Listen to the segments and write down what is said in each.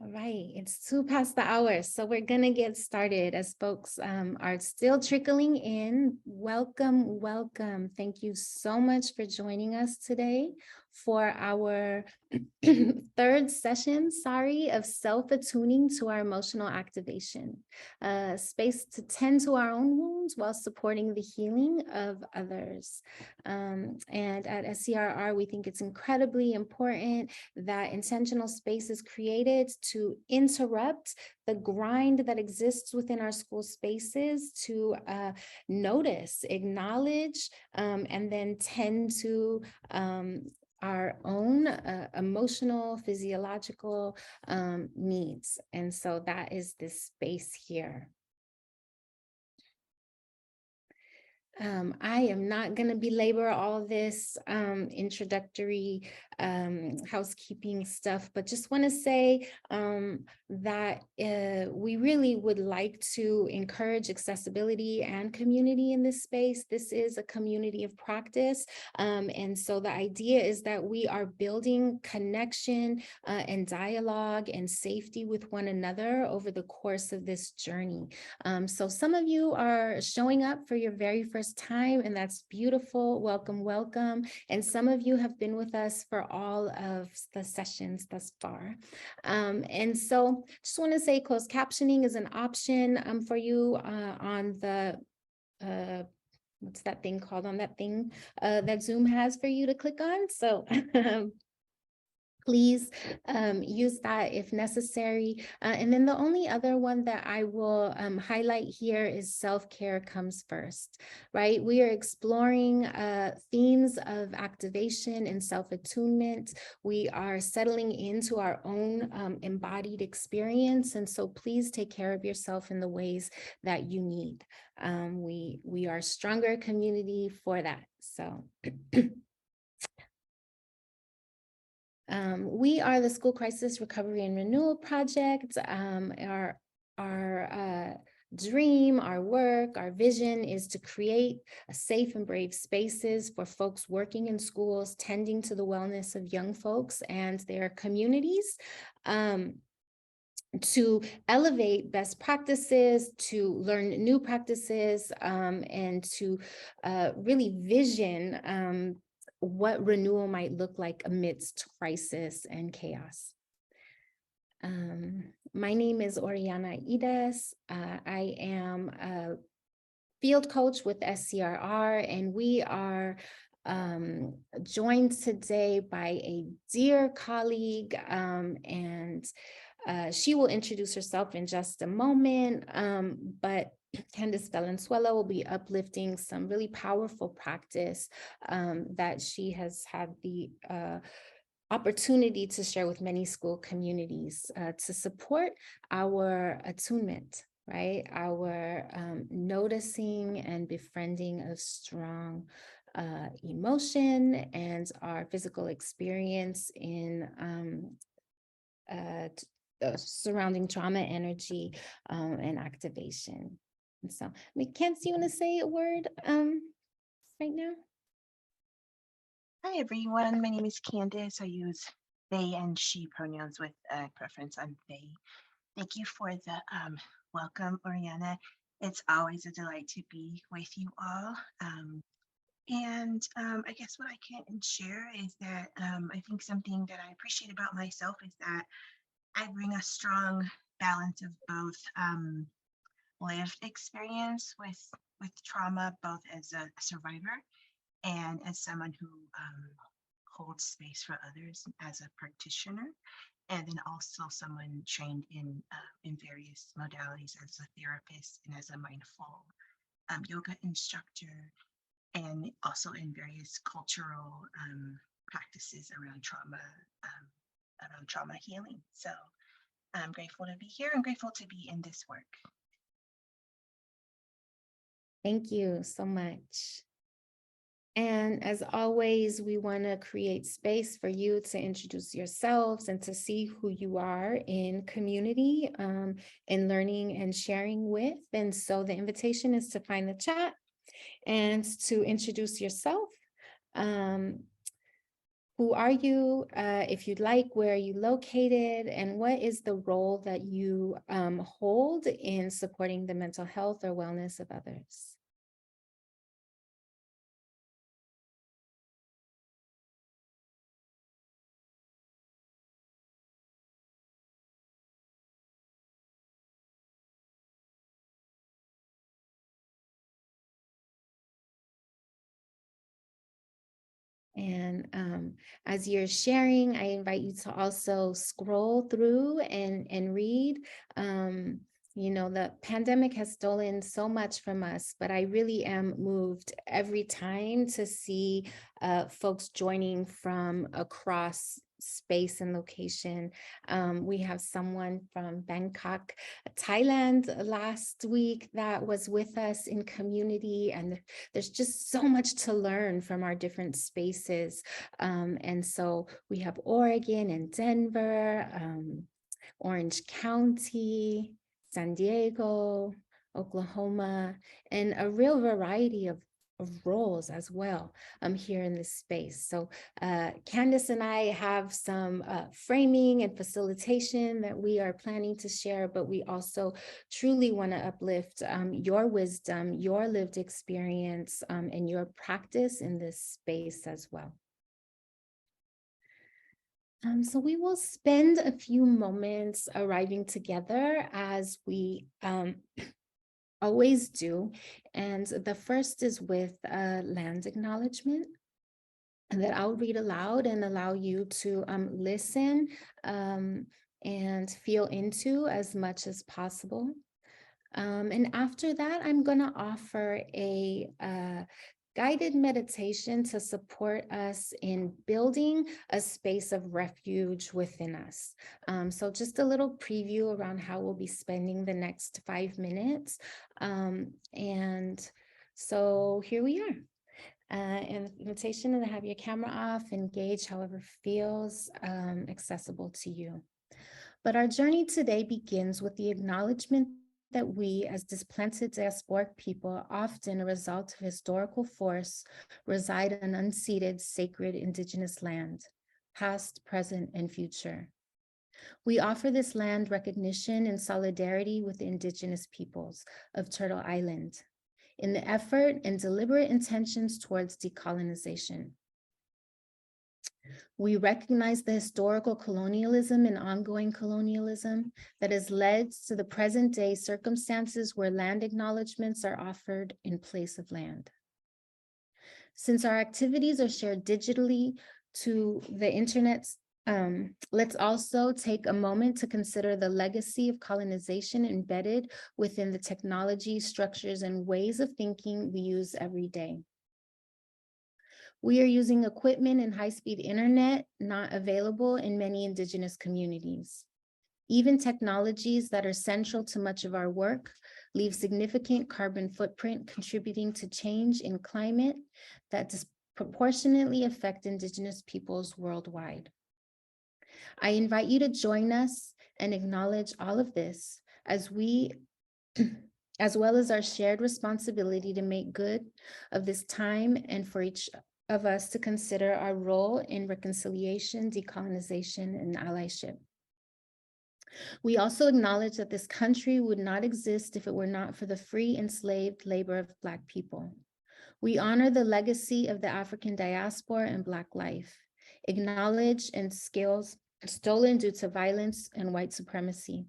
All right, it's 2 past the hour, so we're gonna get started as folks are still trickling in. Welcome, welcome. Thank you so much for joining us today for our third session, of self-attuning to our emotional activation, a space to tend to our own wounds while supporting the healing of others. And at SCRR, we think it's incredibly important that intentional space is created to interrupt the grind that exists within our school spaces, to notice, acknowledge, and then tend to our own emotional, physiological needs. And so that is this space here. I am not going to belabor all this introductory housekeeping stuff, but just want to say that we really would like to encourage accessibility and community in this space. This is a community of practice. And so the idea is that we are building connection and dialogue and safety with one another over the course of this journey. So some of you are showing up for your very first time, and that's beautiful. Welcome, welcome. And some of you have been with us for all of the sessions thus far. And so just want to say closed captioning is an option for you on the what's that thing called on that thing that Zoom has for you to click on. So please use that if necessary. And then the only other one that I will highlight here is self-care comes first, right? We are exploring themes of activation and self-attunement. We are settling into our own embodied experience. And so please take care of yourself in the ways that you need. We are a stronger community for that. So we are the School Crisis Recovery and Renewal Project. Our dream, our work, our vision is to create a safe and brave spaces for folks working in schools, tending to the wellness of young folks and their communities. To elevate best practices, to learn new practices, and to really vision what renewal might look like amidst crisis and chaos. My name is Oriana Ides. I am a field coach with SCRR, and we are joined today by a dear colleague, and she will introduce herself in just a moment, but Candace Valenzuela will be uplifting some really powerful practice that she has had the opportunity to share with many school communities to support our attunement, right? Our noticing and befriending of strong emotion and our physical experience in surrounding trauma, energy, and activation. And so, Candace, you want to say a word right now? Hi, everyone. My name is Candace. I use they and she pronouns with a preference on they. Thank you for the welcome, Oriana. It's always a delight to be with you all. I guess what I can share is that I think something that I appreciate about myself is that I bring a strong balance of both lived experience with trauma, both as a survivor and as someone who holds space for others as a practitioner, and then also someone trained in various modalities as a therapist and as a mindful yoga instructor, and also in various cultural practices around trauma healing. So I'm grateful to be here and grateful to be in this work. Thank you so much. And as always, we want to create space for you to introduce yourselves and to see who you are in community, in learning and sharing with. And so the invitation is to find the chat and to introduce yourself. Who are you? If you'd like, where are you located? And what is the role that you hold in supporting the mental health or wellness of others? And as you're sharing, I invite you to also scroll through and read. Um, the pandemic has stolen so much from us, but I really am moved every time to see folks joining from across space and location. We have someone from Bangkok, Thailand last week that was with us in community, and there's just so much to learn from our different spaces. And so we have Oregon and Denver, Orange County, San Diego, Oklahoma, and a real variety of roles as well here in this space. So Candace and I have some framing and facilitation that we are planning to share, but we also truly want to uplift your wisdom, your lived experience, and your practice in this space as well. So we will spend a few moments arriving together as we always do. And the first is with a land acknowledgement that I'll read aloud and allow you to listen and feel into as much as possible. And after that, I'm going to offer a guided meditation to support us in building a space of refuge within us. So just a little preview around how we'll be spending the next 5 minutes. And so here we are. An invitation to have your camera off, engage however feels accessible to you. But our journey today begins with the acknowledgement that we, as displanted diasporic people, often a result of historical force, reside on unceded sacred indigenous land, past, present, and future. We offer this land recognition and solidarity with the indigenous peoples of Turtle Island in the effort and deliberate intentions towards decolonization. We recognize the historical colonialism and ongoing colonialism that has led to the present day circumstances where land acknowledgements are offered in place of land. Since our activities are shared digitally to the internet, let's also take a moment to consider the legacy of colonization embedded within the technology, structures, and ways of thinking we use every day. We are using equipment and high-speed internet not available in many indigenous communities. Even technologies that are central to much of our work leave significant carbon footprint, contributing to change in climate that disproportionately affect indigenous peoples worldwide. I invite you to join us and acknowledge all of this as we as well as our shared responsibility to make good of this time and for each of us to consider our role in reconciliation, decolonization, and allyship. We also acknowledge that this country would not exist if it were not for the free enslaved labor of Black people. We honor the legacy of the African diaspora and Black life, acknowledge and skills stolen due to violence and white supremacy.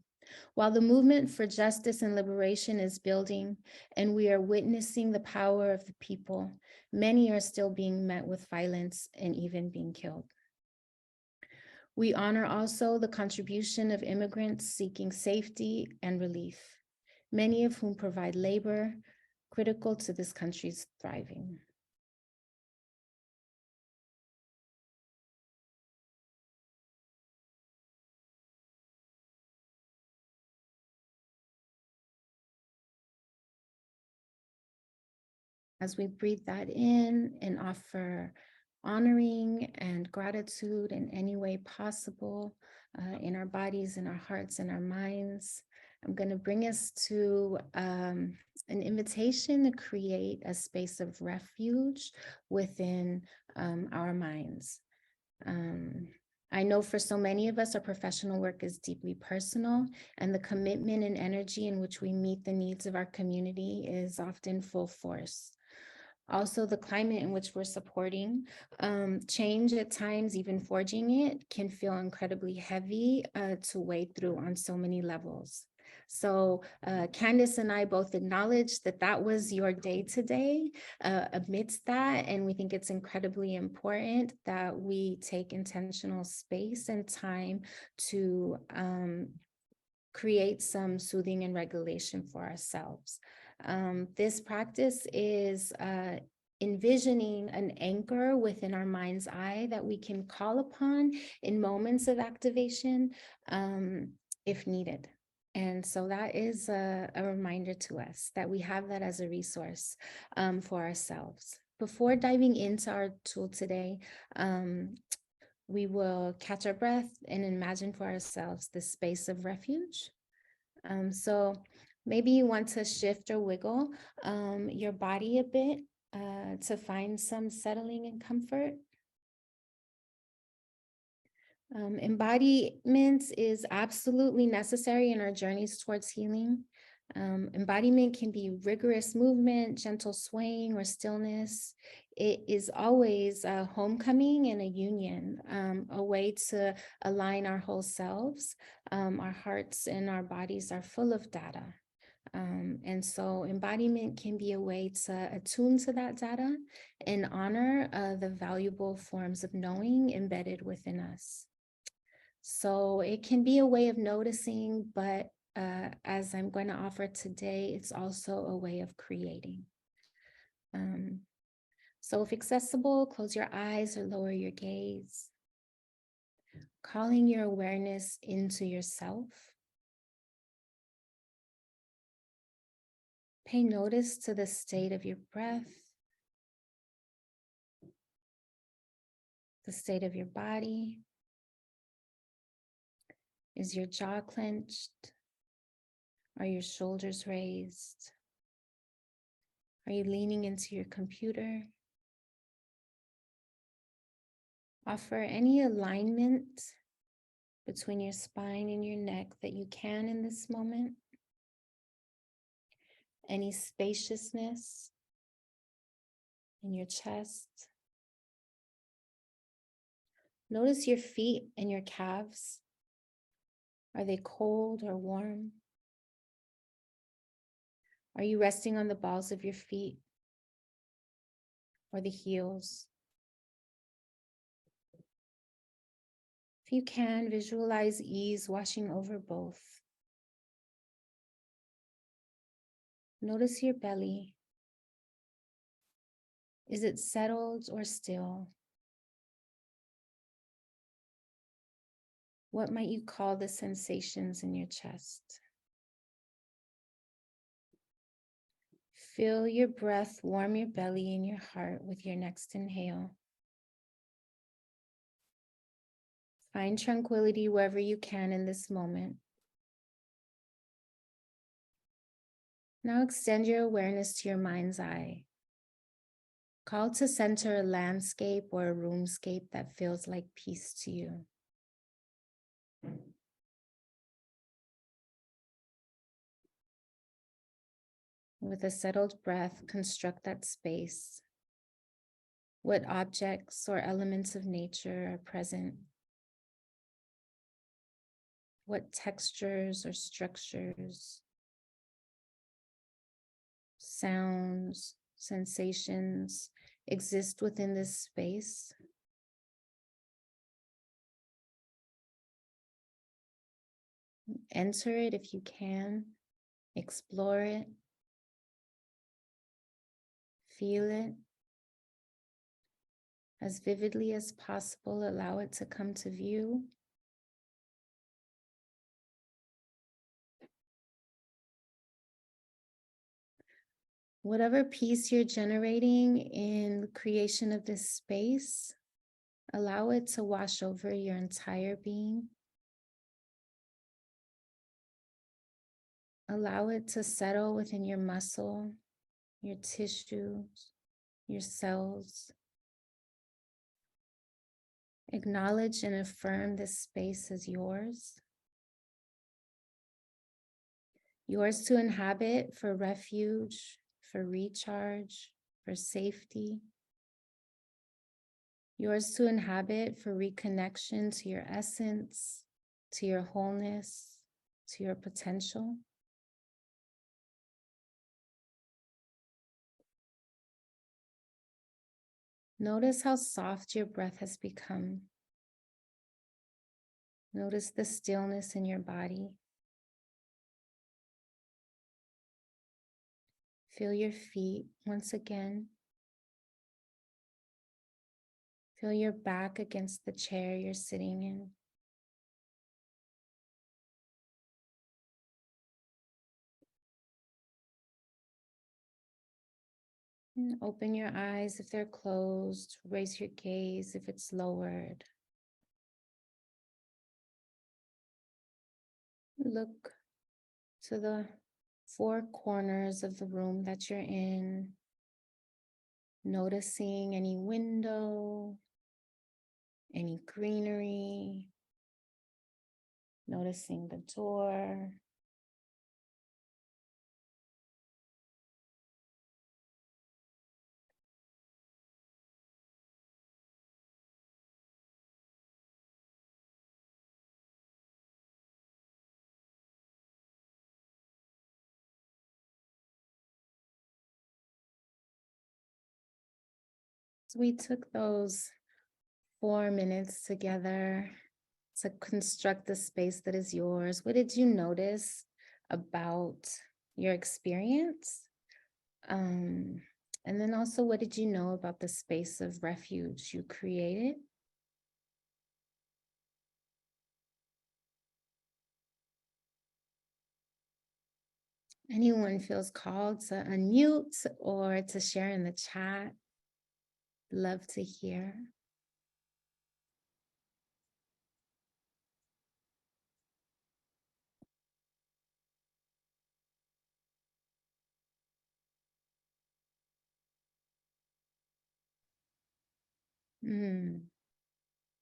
While the movement for justice and liberation is building and we are witnessing the power of the people, many are still being met with violence and even being killed. We honor also the contribution of immigrants seeking safety and relief, many of whom provide labor critical to this country's thriving. As we breathe that in and offer honoring and gratitude in any way possible in our bodies, in our hearts, in our minds, I'm going to bring us to an invitation to create a space of refuge within our minds. I know for so many of us, our professional work is deeply personal, and the commitment and energy in which we meet the needs of our community is often full force. Also, the climate in which we're supporting change at times, even forging it, can feel incredibly heavy to wade through on so many levels. So Candace and I both acknowledge that that was your day today amidst that. And we think it's incredibly important that we take intentional space and time to create some soothing and regulation for ourselves. This practice is envisioning an anchor within our mind's eye that we can call upon in moments of activation if needed. And so that is a reminder to us that we have that as a resource for ourselves. Before diving into our tool today, we will catch our breath and imagine for ourselves this space of refuge. So maybe you want to shift or wiggle your body a bit to find some settling and comfort. Embodiment is absolutely necessary in our journeys towards healing. Embodiment can be rigorous movement, gentle swaying, or stillness. It is always a homecoming and a union, a way to align our whole selves. Our hearts and our bodies are full of data. And so embodiment can be a way to attune to that data and honor the valuable forms of knowing embedded within us. So it can be a way of noticing, but as I'm going to offer today, it's also a way of creating. So if accessible, close your eyes or lower your gaze, calling your awareness into yourself. Pay notice to the state of your breath, the state of your body. Is your jaw clenched? Are your shoulders raised? Are you leaning into your computer? Offer any alignment between your spine and your neck that you can in this moment. Any spaciousness in your chest. Notice your feet and your calves. Are they cold or warm? Are you resting on the balls of your feet or the heels? If you can, visualize ease washing over both. Notice your belly. Is it settled or still? What might you call the sensations in your chest? Feel your breath warm your belly and your heart with your next inhale. Find tranquility wherever you can in this moment. Now extend your awareness to your mind's eye. Call to center a landscape or a roomscape that feels like peace to you. With a settled breath, construct that space. What objects or elements of nature are present? What textures or structures, sounds, sensations exist within this space? Enter it if you can, explore it, feel it. As vividly as possible, allow it to come to view. Whatever peace you're generating in the creation of this space, allow it to wash over your entire being. Allow it to settle within your muscle, your tissues, your cells. Acknowledge and affirm this space as yours to inhabit for refuge, for recharge, for safety, yours to inhabit for reconnection to your essence, to your wholeness, to your potential. Notice how soft your breath has become. Notice the stillness in your body. Feel your feet once again. Feel your back against the chair you're sitting in. And open your eyes if they're closed. Raise your gaze if it's lowered. Look to the four corners of the room that you're in, noticing any window, any greenery, noticing the door. So we took those 4 minutes together to construct the space that is yours. What did you notice about your experience? Um, and then also, what did you know about the space of refuge you created? Anyone feels called to unmute or to share in the chat? Love to hear.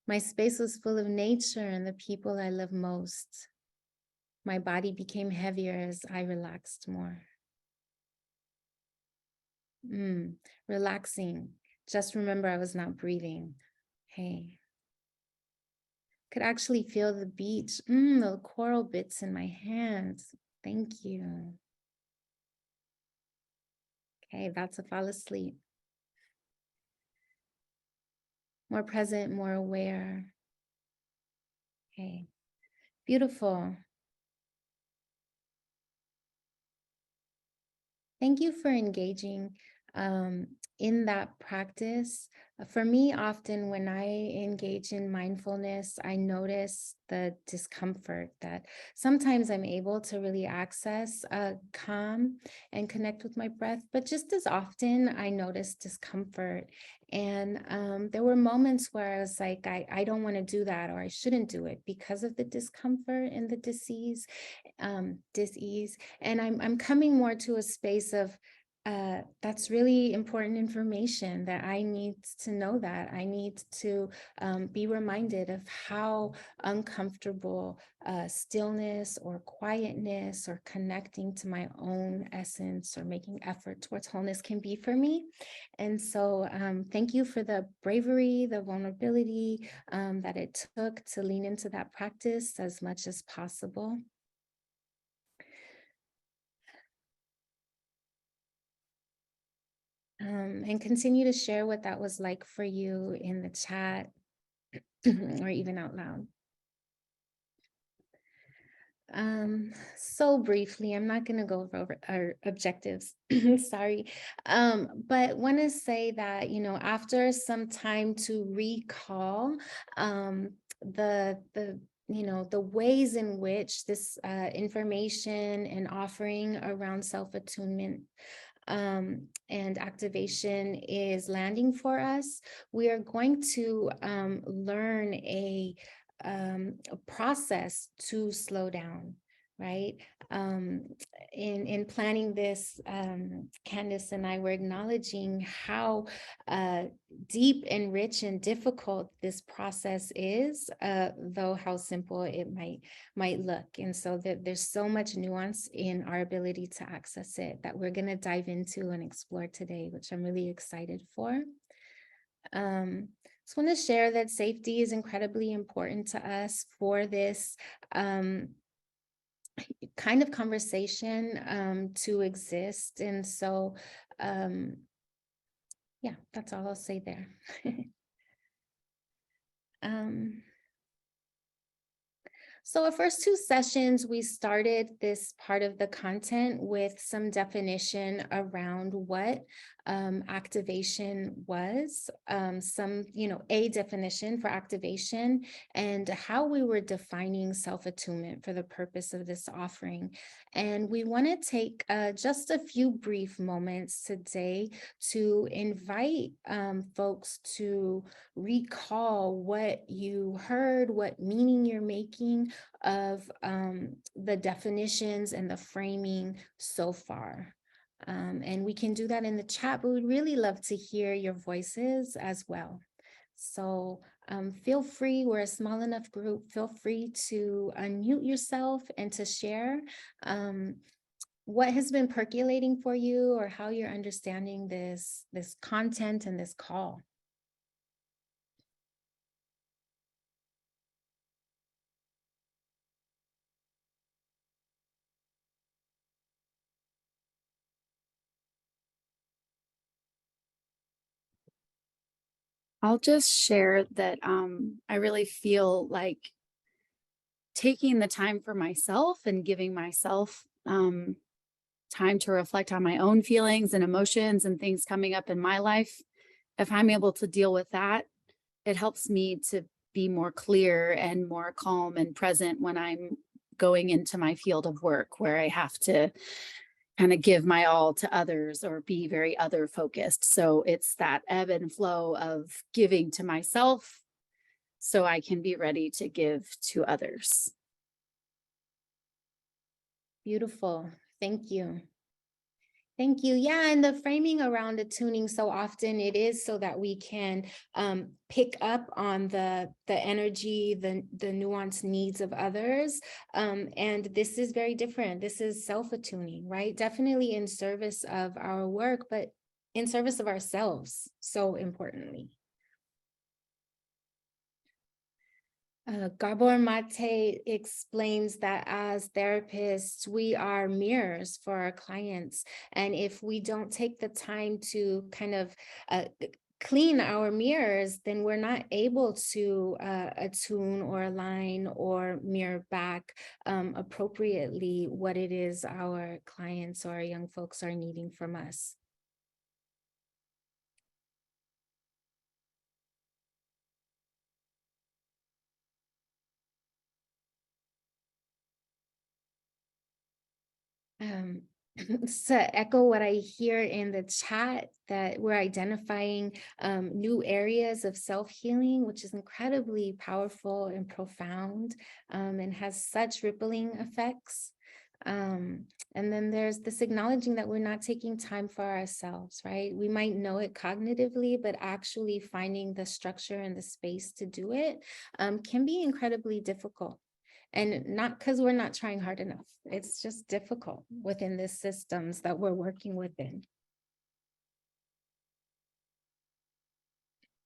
My space was full of nature and the people I love most. My body became heavier as I relaxed more. Relaxing. Just remember I was not breathing. Hey. Could actually feel the beach, the coral bits in my hands. Thank you. Okay, that's a fall asleep. More present, more aware. Okay, beautiful. Thank you for engaging in that practice. For me, often when I engage in mindfulness, I notice the discomfort that sometimes I'm able to really access calm and connect with my breath, but just as often I notice discomfort. And there were moments where I was like, I don't want to do that, or I shouldn't do it because of the discomfort and the dis-ease. And I'm coming more to a space of that's really important information that I need to know, that I need to be reminded of how uncomfortable stillness or quietness or connecting to my own essence or making effort towards wholeness can be for me. And so thank you for the bravery, the vulnerability that it took to lean into that practice as much as possible. And continue to share what that was like for you in the chat or even out loud. So briefly, I'm not going to go over our objectives, sorry. But want to say that, after some time to recall the ways in which this information and offering around self-attunement and activation is landing for us, we are going to learn a process to slow down. right? Um, in planning this, Candace and I were acknowledging how deep and rich and difficult this process is, though how simple it might look. And so there's so much nuance in our ability to access it that we're going to dive into and explore today, which I'm really excited for. Just want to share that safety is incredibly important to us for this kind of conversation to exist. And so, yeah, that's all I'll say there. um, So our first two sessions, we started this part of the content with some definition around what activation was, a definition for activation, and how we were defining self-attunement for the purpose of this offering. And we want to take just a few brief moments today to invite folks to recall what you heard, what meaning you're making of the definitions and the framing so far. And we can do that in the chat, but we'd really love to hear your voices as well. So feel free, we're a small enough group, feel free to unmute yourself and to share what has been percolating for you or how you're understanding this content and this call. I'll just share that I really feel like taking the time for myself and giving myself time to reflect on my own feelings and emotions and things coming up in my life. If I'm able to deal with that, it helps me to be more clear and more calm and present when I'm going into my field of work where I have to kind of give my all to others or be very other focused. So it's that ebb and flow of giving to myself so I can be ready to give to others. Beautiful. Thank you. Thank you. Yeah, and the framing around attuning, so often it is so that we can pick up on the energy, the nuanced needs of others. And this is very different. This is self-attuning, right? Definitely in service of our work, but in service of ourselves, so importantly. Gabor Mate explains that as therapists, we are mirrors for our clients. And if we don't take the time to kind of clean our mirrors, then we're not able to attune or align or mirror back appropriately what it is our clients or our young folks are needing from us. To echo what I hear in the chat, that we're identifying new areas of self-healing, which is incredibly powerful and profound, and has such rippling effects. And then there's this acknowledging that we're not taking time for ourselves, right? We might know it cognitively, but actually finding the structure and the space to do it can be incredibly difficult. And not because we're not trying hard enough. It's just difficult within the systems that we're working within.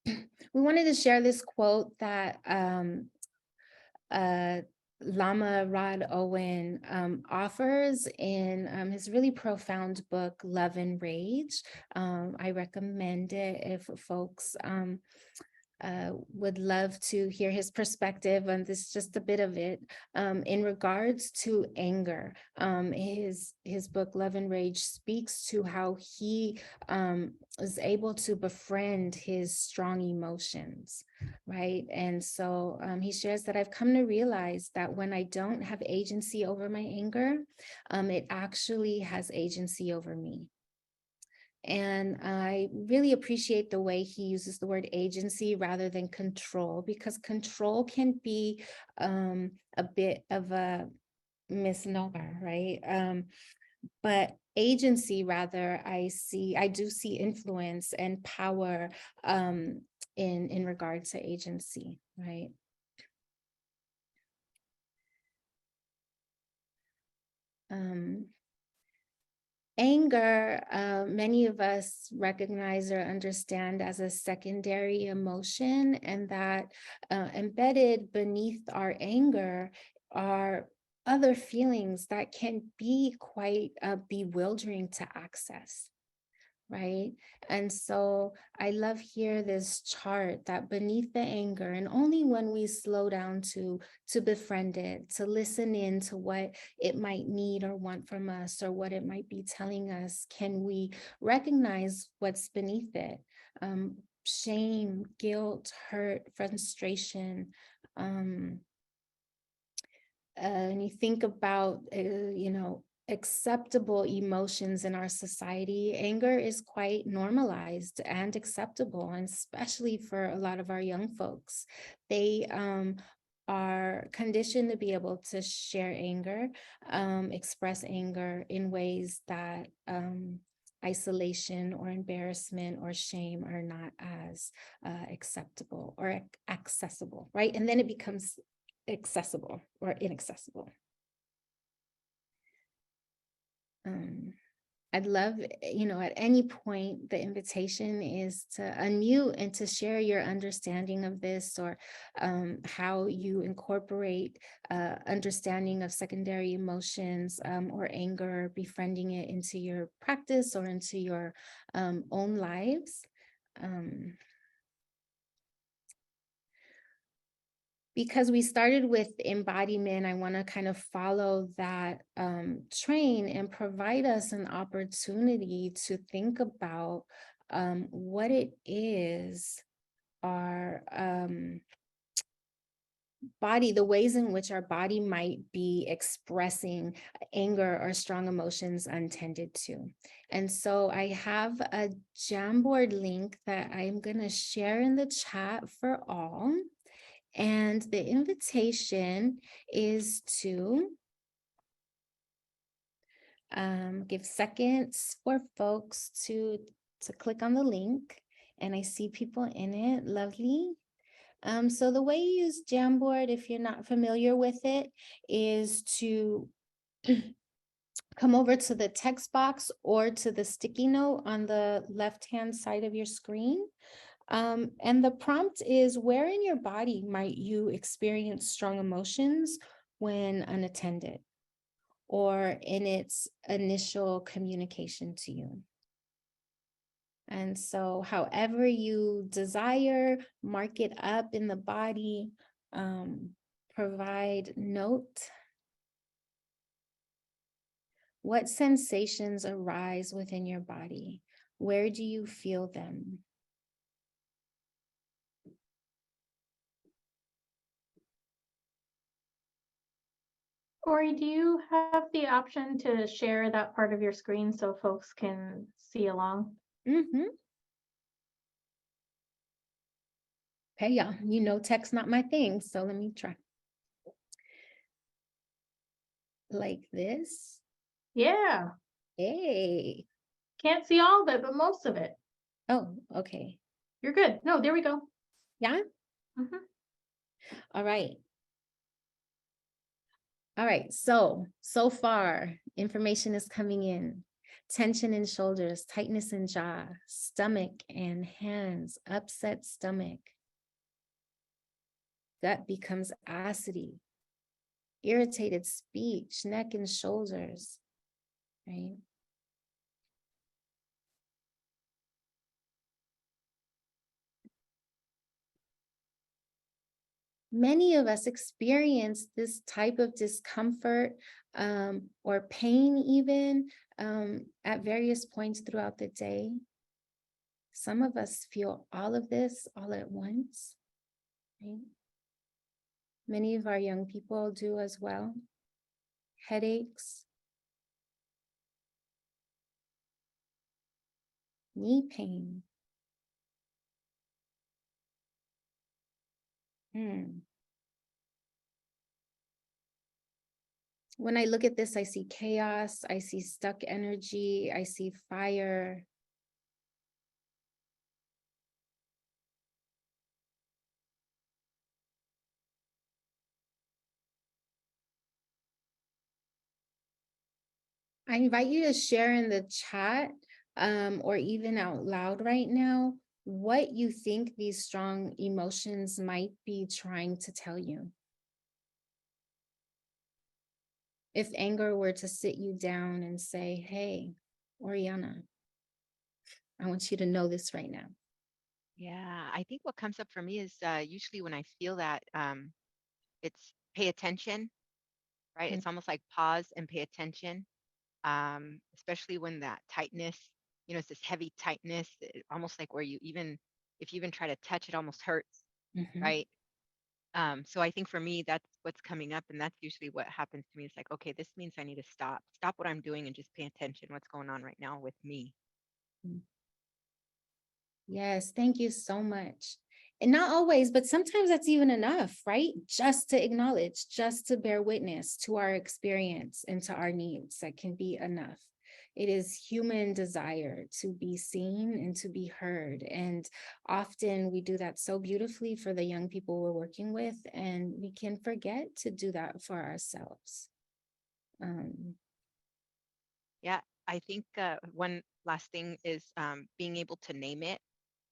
We wanted to share this quote that Lama Rod Owen offers in his really profound book, Love and Rage. I recommend it if folks would love to hear his perspective on this, just a bit of it, in regards to anger. His book, Love and Rage, speaks to how he is able to befriend his strong emotions, right? And so he shares that I've come to realize that when I don't have agency over my anger, it actually has agency over me. And I really appreciate the way he uses the word agency rather than control, because control can be a bit of a misnomer, right? But agency, rather, I do see influence and power in regard to agency, right? Anger, many of us recognize or understand as a secondary emotion, and that embedded beneath our anger are other feelings that can be quite bewildering to access. Right. And so I love here this chart that beneath the anger, and only when we slow down to befriend it, to listen in to what it might need or want from us, or what it might be telling us, can we recognize what's beneath it. Shame, guilt, hurt, frustration. And you think about, acceptable emotions in our society, anger is quite normalized and acceptable, and especially for a lot of our young folks. They are conditioned to be able to share anger, express anger in ways that isolation or embarrassment or shame are not as acceptable or accessible, right? And then it becomes accessible or inaccessible. I'd love, at any point, the invitation is to unmute and to share your understanding of this, or how you incorporate understanding of secondary emotions, or anger, befriending it into your practice or into your own lives. Because we started with embodiment, I want to kind of follow that train and provide us an opportunity to think about what it is our body, the ways in which our body might be expressing anger or strong emotions untended to. And so I have a Jamboard link that I'm going to share in the chat for all. And the invitation is to give seconds for folks to click on the link. And I see people in it. Lovely. So the way you use Jamboard, if you're not familiar with it, is to come over to the text box or to the sticky note on the left-hand side of your screen. And the prompt is, where in your body might you experience strong emotions when unattended, or in its initial communication to you? And so however you desire, mark it up in the body, provide note. What sensations arise within your body? Where do you feel them? Corey, do you have the option to share that part of your screen so folks can see along? Okay, y'all, text not my thing, so let me try. Like this. Yeah. Hey. Can't see all of it, but most of it. Oh, okay. You're good. No, there we go. Yeah? Mhm. All right. All right, so far, information is coming in. Tension in shoulders, tightness in jaw, stomach and hands, upset stomach. Gut becomes acidy, irritated speech, neck and shoulders, right? Many of us experience this type of discomfort or pain even at various points throughout the day. Some of us feel all of this all at once, right? Many of our young people do as well. Headaches, knee pain. When I look at this, I see chaos, I see stuck energy, I see fire. I invite you to share in the chat or even out loud right now what you think these strong emotions might be trying to tell you. If anger were to sit you down and say, hey, Oriana, I want you to know this right now. Yeah, I think what comes up for me is usually when I feel that it's pay attention, right? Mm. It's almost like pause and pay attention, especially when that tightness, it's this heavy tightness, almost like where you even, if you even try to touch it, almost hurts, Mhm. right? So I think for me, that's what's coming up, and that's usually what happens to me. It's like, okay, this means I need to stop what I'm doing and just pay attention what's going on right now with me. Yes, thank you so much. And not always, but sometimes that's even enough, right? Just to acknowledge, just to bear witness to our experience and to our needs. That can be enough. It is human desire to be seen and to be heard. And often we do that so beautifully for the young people we're working with, and we can forget to do that for ourselves. Yeah, I think one last thing is being able to name it.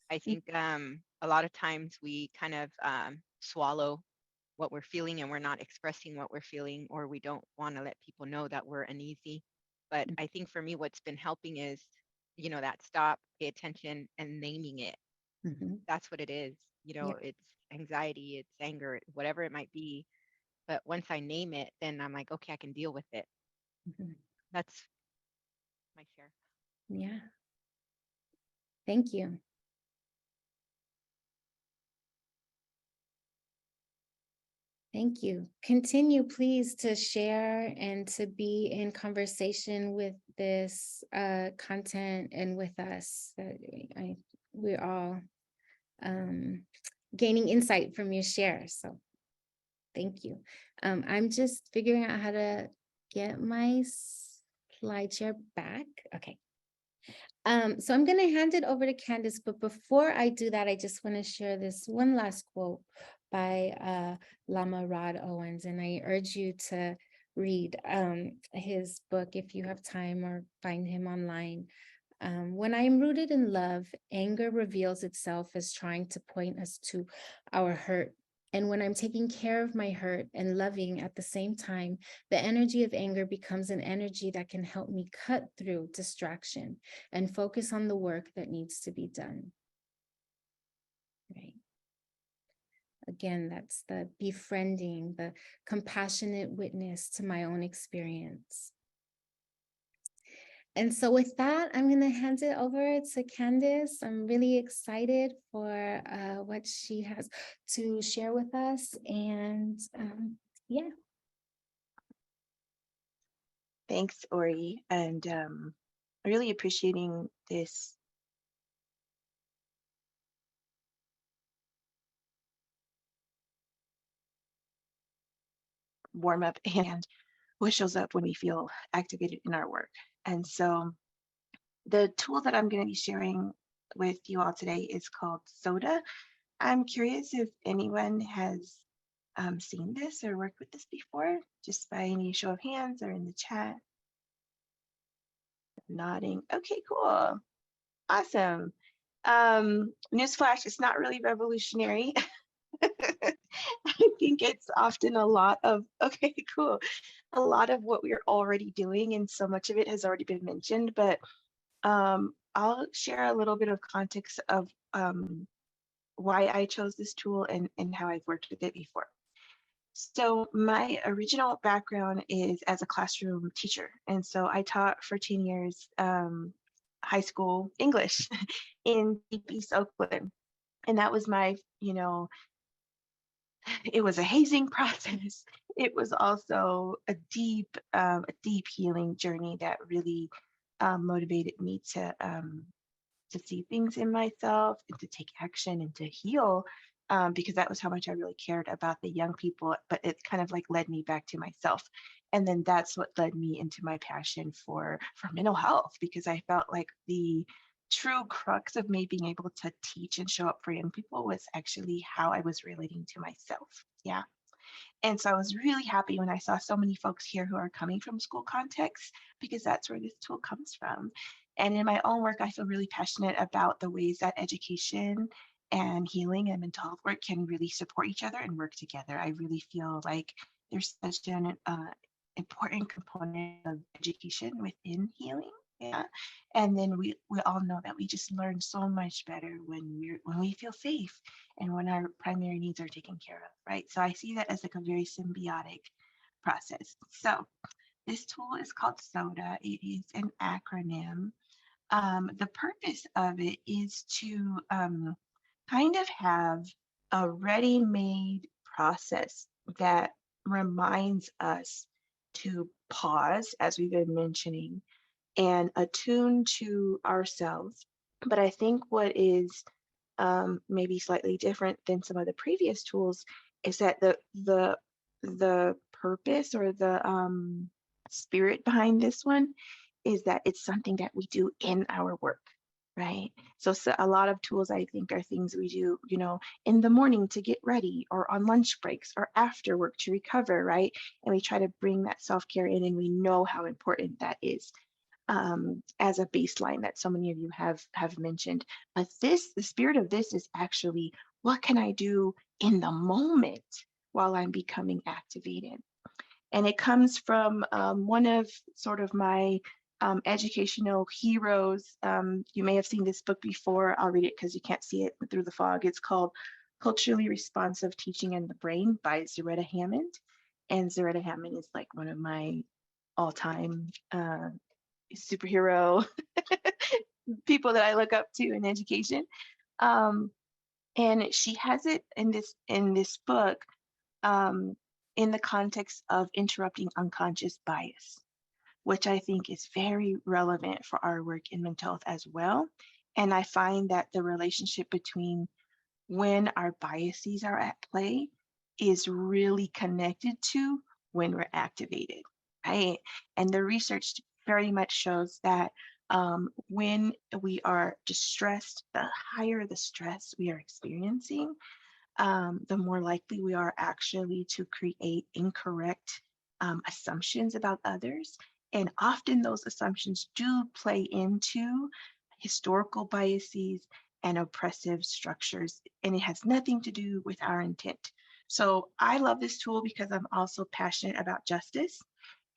I think a lot of times we kind of swallow what we're feeling and we're not expressing what we're feeling, or we don't want to let people know that we're uneasy. But I think for me, what's been helping is, that stop, pay attention, and naming it. Mhm. That's what it is. Yeah. It's anxiety, it's anger, whatever it might be. But once I name it, then I'm like, okay, I can deal with it. Mhm. That's my share. Yeah. Thank you. Thank you. Continue, please, to share and to be in conversation with this content and with us. We're all gaining insight from your share. So thank you. I'm just figuring out how to get my slide share back. Okay. So I'm going to hand it over to Candace, but before I do that, I just want to share this one last quote by Lama Rod Owens, and I urge you to read his book if you have time or find him online. When I am rooted in love, anger reveals itself as trying to point us to our hurt. And when I'm taking care of my hurt and loving at the same time, the energy of anger becomes an energy that can help me cut through distraction and focus on the work that needs to be done. Right. Again, that's the befriending, the compassionate witness to my own experience. And so with that, I'm going to hand it over to Candace. I'm really excited for what she has to share with us. And yeah. Thanks, Ori, and really appreciating this warm up and what shows up when we feel activated in our work. And so the tool that I'm going to be sharing with you all today is called SODA. I'm curious if anyone has seen this or worked with this before, just by any show of hands or in the chat. Nodding. Okay, cool. Awesome. Newsflash, it's not really revolutionary. I think it's often a lot of, okay, cool. A lot of what we're already doing, and so much of it has already been mentioned, but I'll share a little bit of context of why I chose this tool and how I've worked with it before. So my original background is as a classroom teacher. And so I taught for 10 years high school English in Deep East Oakland. And that was my, it was a hazing process. It was also a deep healing journey that really motivated me to see things in myself and to take action and to heal because that was how much I really cared about the young people, but it kind of like led me back to myself. And then that's what led me into my passion for mental health, because I felt like the true crux of me being able to teach and show up for young people was actually how I was relating to myself. Yeah. And so I was really happy when I saw so many folks here who are coming from school contexts, because that's where this tool comes from. And in my own work, I feel really passionate about the ways that education and healing and mental health work can really support each other and work together. I really feel like there's such an important component of education within healing. Yeah. And then we all know that we just learn so much better when we feel safe and when our primary needs are taken care of, right? So I see that as like a very symbiotic process. So this tool is called SODA. It is an acronym. The purpose of it is to kind of have a ready-made process that reminds us to pause, as we've been mentioning, and attune to ourselves. But I think what is maybe slightly different than some of the previous tools is that the purpose or the spirit behind this one is that it's something that we do in our work, right? So a lot of tools I think are things we do, in the morning to get ready, or on lunch breaks, or after work to recover, right? And we try to bring that self-care in, and we know how important that is, as a baseline that so many of you have mentioned. But the spirit of this is actually, what can I do in the moment while I'm becoming activated? And it comes from one of sort of my educational heroes. You may have seen this book before. I'll read it because you can't see it through the fog. It's called Culturally Responsive Teaching in the Brain by Zaretta Hammond. And Zaretta Hammond is like one of my all-time superhero people that I look up to in education. And she has it in this book in the context of interrupting unconscious bias, which I think is very relevant for our work in mental health as well. And I find that the relationship between when our biases are at play is really connected to when we're activated, right? And the research very much shows that when we are distressed, the higher the stress we are experiencing, the more likely we are actually to create incorrect assumptions about others. And often those assumptions do play into historical biases and oppressive structures, and it has nothing to do with our intent. So I love this tool because I'm also passionate about justice.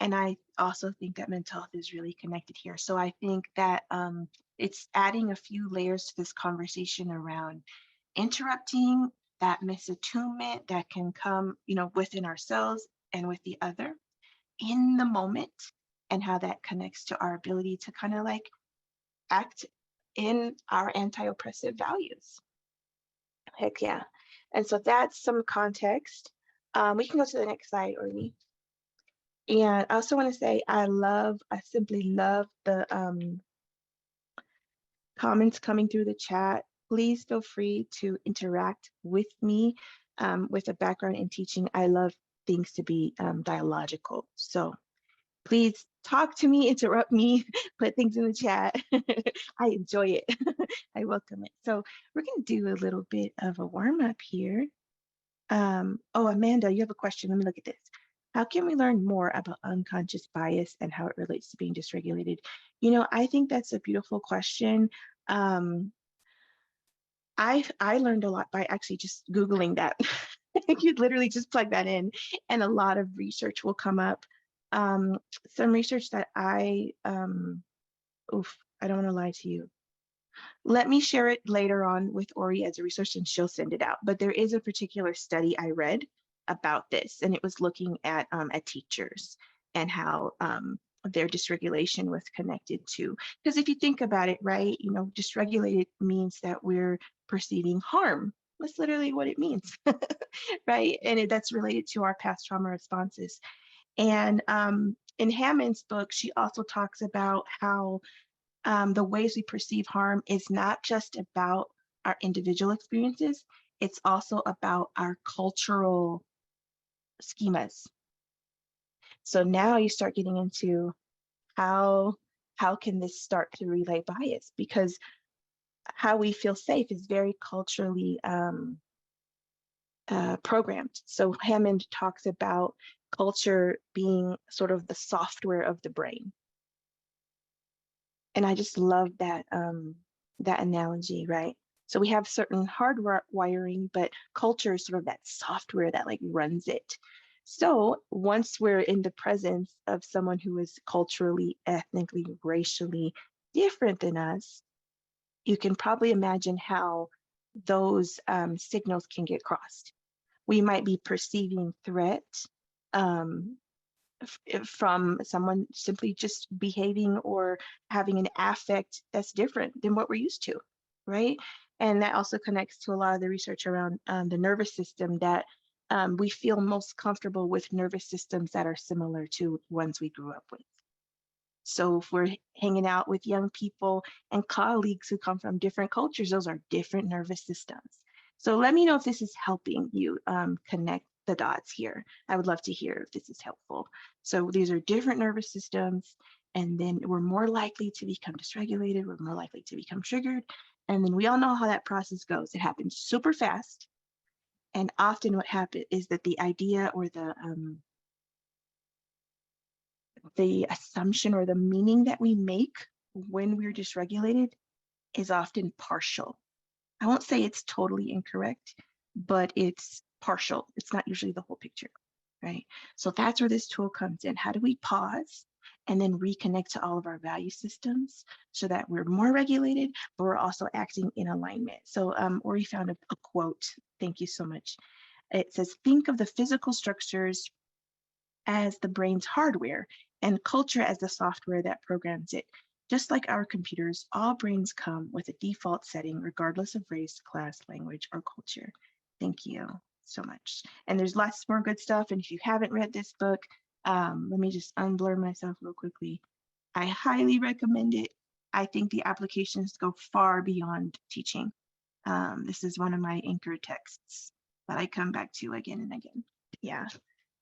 And I also think that mental health is really connected here. So I think that it's adding a few layers to this conversation around interrupting that misattunement that can come, within ourselves and with the other in the moment, and how that connects to our ability to kind of like act in our anti-oppressive values. Heck yeah. And so that's some context. We can go to the next slide, Orly. And I also want to say I simply love the comments coming through the chat. Please feel free to interact with me with a background in teaching. I love things to be dialogical. So please talk to me, interrupt me, put things in the chat. I enjoy it. I welcome it. So we're going to do a little bit of a warm up here. Oh, Amanda, you have a question. Let me look at this. How can we learn more about unconscious bias and how it relates to being dysregulated? I think that's a beautiful question. I learned a lot by actually just Googling that. You literally just plug that in and a lot of research will come up. Some research that I don't want to lie to you. Let me share it later on with Ori as a research and she'll send it out. But there is a particular study I read about this, and it was looking at teachers and how their dysregulation was connected to, because if you think about it, right, dysregulated means that we're perceiving harm. That's literally what it means, right? And that's related to our past trauma responses. And in Hammond's book, she also talks about how the ways we perceive harm is not just about our individual experiences, it's also about our cultural schemas. So now you start getting into how can this start to relay bias, because how we feel safe is very culturally programmed. So Hammond talks about culture being sort of the software of the brain. And I just love that that analogy, right? So we have certain hardwiring, but culture is sort of that software that like runs it. So once we're in the presence of someone who is culturally, ethnically, racially different than us, you can probably imagine how those signals can get crossed. We might be perceiving threat from someone simply just behaving or having an affect that's different than what we're used to, right? And that also connects to a lot of the research around the nervous system, that we feel most comfortable with nervous systems that are similar to ones we grew up with. So if we're hanging out with young people and colleagues who come from different cultures, those are different nervous systems. So let me know if this is helping you connect the dots here. I would love to hear if this is helpful. So these are different nervous systems, and then we're more likely to become dysregulated, we're more likely to become triggered. And then we all know how that process goes. It happens super fast. And often what happens is that the idea or the assumption or the meaning that we make when we're dysregulated is often partial. I won't say it's totally incorrect, but it's partial. It's not usually the whole picture, right? So that's where this tool comes in. How do we pause and then reconnect to all of our value systems so that we're more regulated, but we're also acting in alignment? So Ori found a quote. Thank you so much. It says, think of the physical structures as the brain's hardware and culture as the software that programs it. Just like our computers, all brains come with a default setting, regardless of race, class, language, or culture. Thank you so much. And there's lots more good stuff. And if you haven't read this book, let me just unblur myself real quickly. I highly recommend it. I think the applications go far beyond teaching. This is one of my anchor texts that I come back to again and again. Yeah,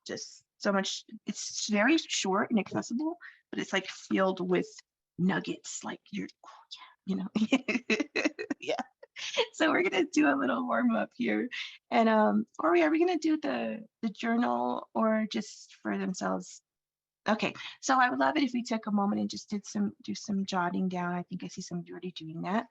just so much. It's very short and accessible, but it's like filled with nuggets, like you're, you know. Yeah. So we're gonna do a little warm up here, and Ori, are we gonna do the journal or just for themselves? Okay, so I would love it if we took a moment and just do some jotting down. I think I see somebody already doing that,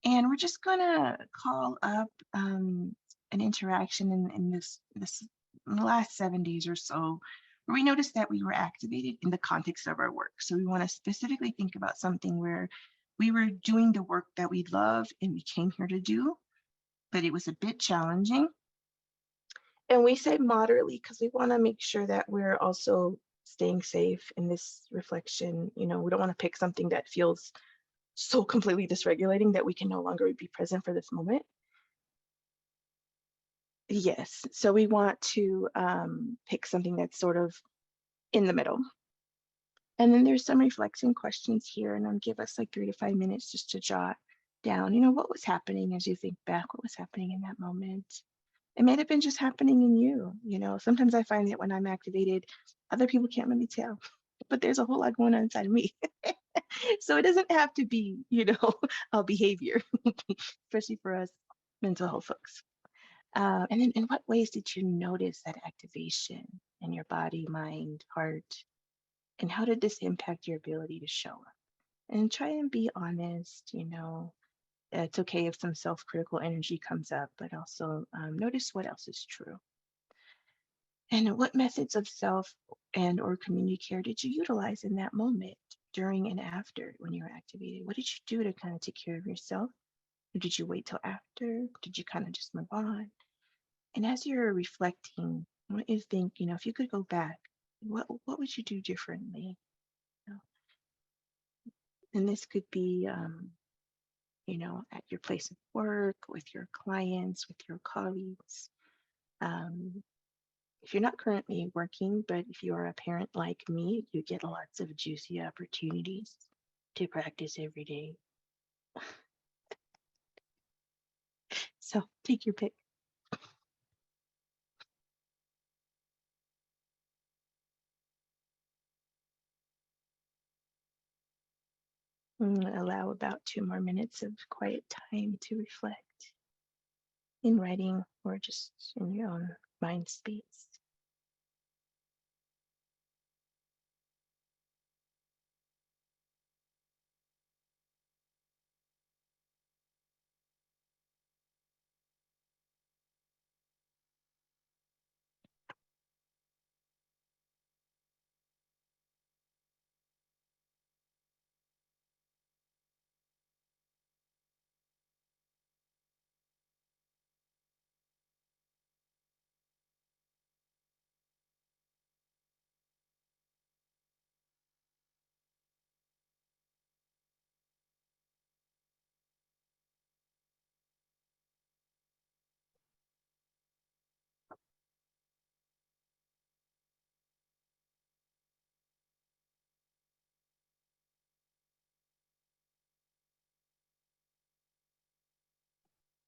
and we're just gonna call up an interaction in this in the last 7 days or so, where we noticed that we were activated in the context of our work. So we want to specifically think about something where we were doing the work that we love and we came here to do, but it was a bit challenging. And we say moderately because we want to make sure that we're also staying safe in this reflection. You know, we don't want to pick something that feels so completely dysregulating that we can no longer be present for this moment. Yes, so we want to pick something that's sort of in the middle. And then there's some reflection questions here, and I'll give us like 3 to 5 minutes just to jot down, you know, what was happening as you think back, what was happening in that moment. It may have been just happening in you, you know. Sometimes I find that when I'm activated, other people can't really tell, but there's a whole lot going on inside of me. So it doesn't have to be, you know, a behavior, especially for us mental health folks. And then in what ways did you notice that activation in your body, mind, heart? And how did this impact your ability to show up? And try and be honest, you know. It's okay if some self-critical energy comes up, but also notice what else is true. And what methods of self and or community care did you utilize in that moment, during and after when you were activated? What did you do to kind of take care of yourself? Or did you wait till after? Did you kind of just move on? And as you're reflecting, I want you to think, you know, if you could go back, what would you do differently? You know? And this could be, you know, at your place of work, with your clients, with your colleagues. If you're not currently working, but if you are a parent like me, you get lots of juicy opportunities to practice every day. So take your pick. Allow about 2 more minutes of quiet time to reflect in writing or just in your own mind space.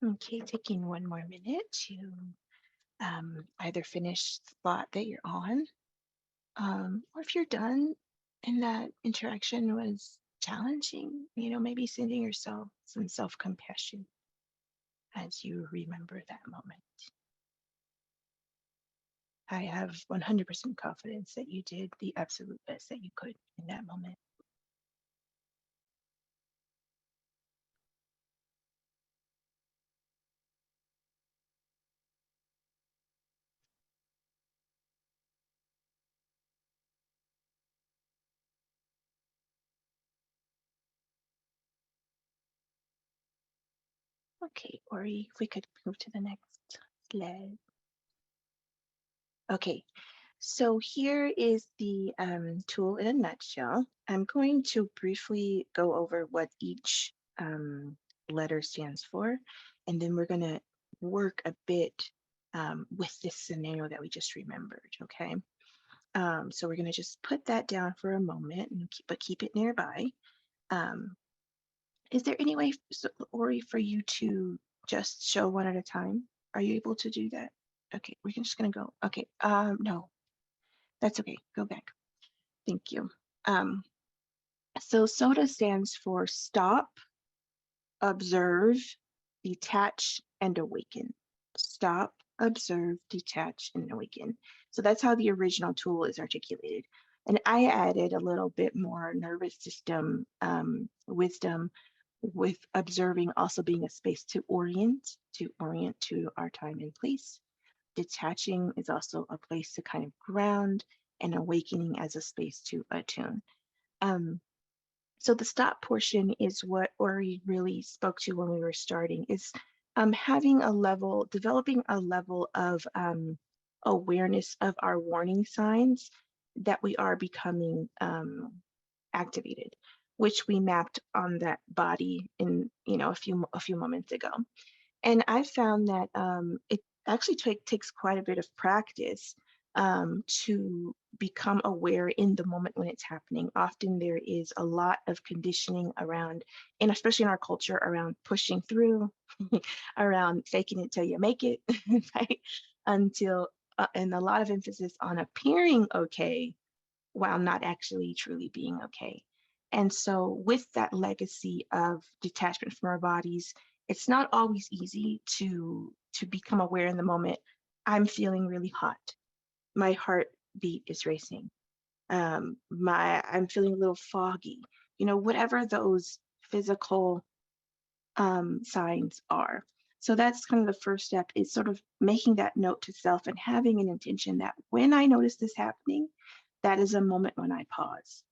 Okay, taking 1 more minute to either finish the thought that you're on, or if you're done and that interaction was challenging, maybe sending yourself some self-compassion as you remember that moment. I have 100% confidence that you did the absolute best that you could in that moment. Okay, Ori, if we could move to the next slide. Okay, so here is the tool in a nutshell. I'm going to briefly go over what each letter stands for, and then we're going to work a bit with this scenario that we just remembered, okay? So we're going to just put that down for a moment, and keep it nearby. Is there any way, Ori, for you to just show one at a time? Are you able to do that? Okay, we're just going to go. Okay, no, that's okay. Go back. Thank you. So SOTA stands for stop, observe, detach, and awaken. Stop, observe, detach, and awaken. So that's how the original tool is articulated. And I added a little bit more nervous system wisdom, with observing also being a space to orient to our time and place. Detaching is also a place to kind of ground, and awakening as a space to attune. So the stop portion is what Ori really spoke to when we were starting, is developing a level of awareness of our warning signs that we are becoming activated, which we mapped on that body in a few moments ago. And I found that it actually takes quite a bit of practice to become aware in the moment when it's happening. Often there is a lot of conditioning around, and especially in our culture, around pushing through, around faking it till you make it, right? And a lot of emphasis on appearing okay while not actually truly being okay. And so with that legacy of detachment from our bodies, it's not always easy to become aware in the moment. I'm feeling really hot. My heartbeat is racing. I'm feeling a little foggy. Whatever those physical signs are. So that's kind of the first step, is sort of making that note to self and having an intention that when I notice this happening, that is a moment when I pause.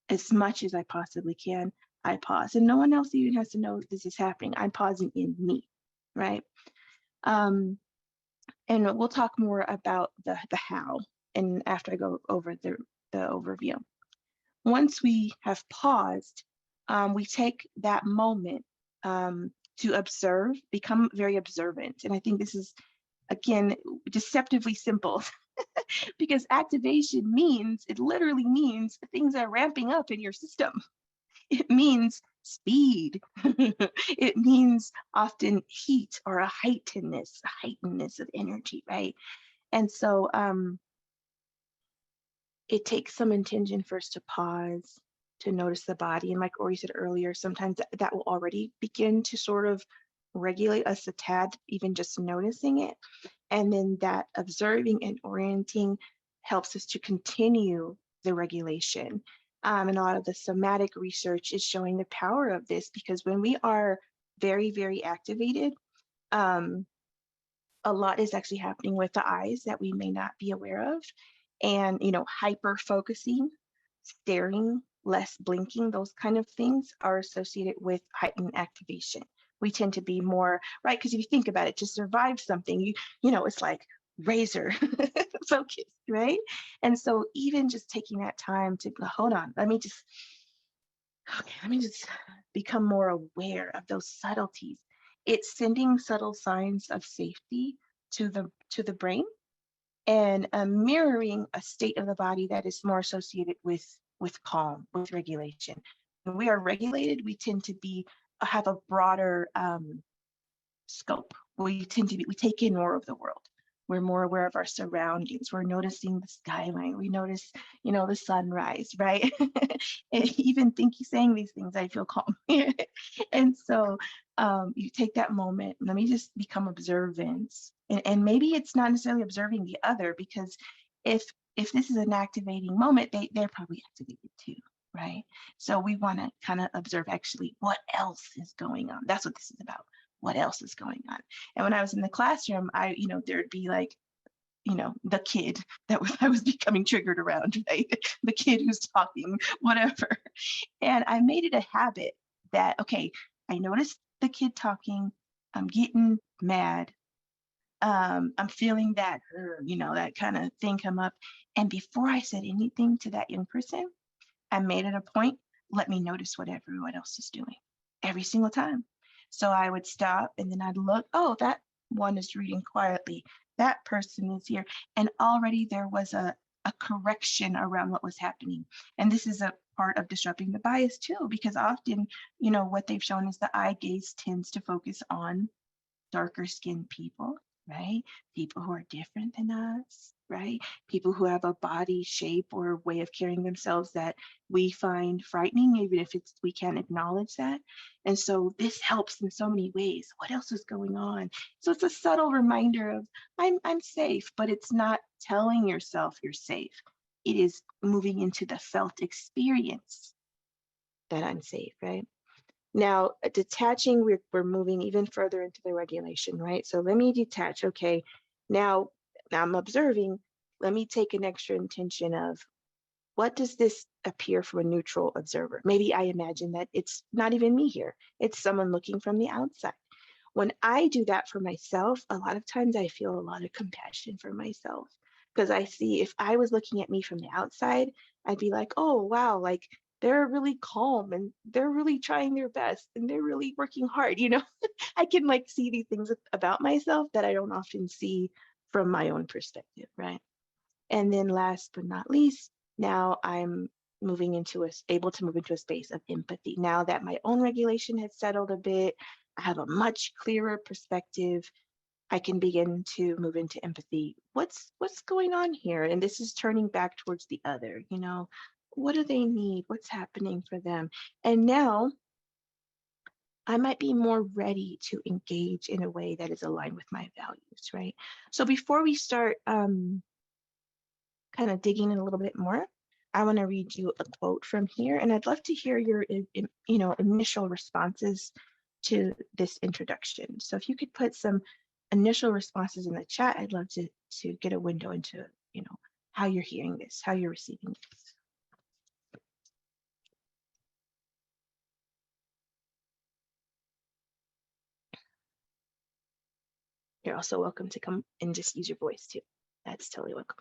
As much as I possibly can, I pause. And no one else even has to know this is happening. I'm pausing in me, right? And we'll talk more about the how, and after I go over the overview. Once we have paused, we take that moment to observe, become very observant. And I think this is, again, deceptively simple because activation literally means things are ramping up in your system. It means speed. It means often heat, or a heightenedness of energy, right? And so it takes some intention first to pause, to notice the body. And like Ori said earlier, sometimes that will already begin to sort of regulate us a tad, even just noticing it. And then that observing and orienting helps us to continue the regulation. And a lot of the somatic research is showing the power of this, because when we are very, very activated, a lot is actually happening with the eyes that we may not be aware of. And, hyper focusing, staring, less blinking, those kind of things are associated with heightened activation. We tend to be more, right? Because if you think about it, to survive something, it's like razor focus, right? And so even just taking that time to hold on, let me just become more aware of those subtleties. It's sending subtle signs of safety to the brain, and mirroring a state of the body that is more associated with calm, with regulation. When we are regulated, we tend to have a broader scope. We take in more of the world. We're more aware of our surroundings. We're noticing the skyline. We notice, the sunrise, right? And even saying these things, I feel calm. And so you take that moment, let me just become observant. And maybe it's not necessarily observing the other, because if this is an activating moment, they're probably activated too, right? So we want to kind of observe actually what else is going on. That's what this is about. What else is going on? And when I was in the classroom, there'd be like, the kid that I was becoming triggered around, right? The kid who's talking, whatever. And I made it a habit that, okay, I noticed the kid talking, I'm getting mad. I'm feeling that, that kind of thing come up. And before I said anything to that young person, I made it a point, let me notice what everyone else is doing every single time. So I would stop and then I'd look, oh, that one is reading quietly. That person is here. And already there was a correction around what was happening. And this is a part of disrupting the bias too, because often, what they've shown is the eye gaze tends to focus on darker skinned people, right? People who are different than us, right? People who have a body shape or way of carrying themselves that we find frightening, even if we can't acknowledge that. And so this helps in so many ways. What else is going on? So it's a subtle reminder of I'm safe, but it's not telling yourself you're safe. It is moving into the felt experience that I'm safe, right? Now, detaching, we're moving even further into the regulation, right? So let me detach. Okay, now I'm observing. Let me take an extra intention of, what does this appear from a neutral observer? Maybe I imagine that it's not even me here. It's someone looking from the outside. When I do that for myself, a lot of times I feel a lot of compassion for myself, because I see, if I was looking at me from the outside, I'd be like, oh, wow, like they're really calm and they're really trying their best and they're really working hard. I can like see these things about myself that I don't often see from my own perspective, right? And then last but not least, now I'm able to move into a space of empathy. Now that my own regulation has settled a bit, I have a much clearer perspective. I can begin to move into empathy. What's going on here? And this is turning back towards the other, what do they need? What's happening for them? And now I might be more ready to engage in a way that is aligned with my values, right? So before we start kind of digging in a little bit more, I want to read you a quote from here, and I'd love to hear your initial responses to this introduction. So if you could put some initial responses in the chat, I'd love to get a window into how you're hearing this, how you're receiving this. You're also welcome to come and just use your voice too. That's totally welcome.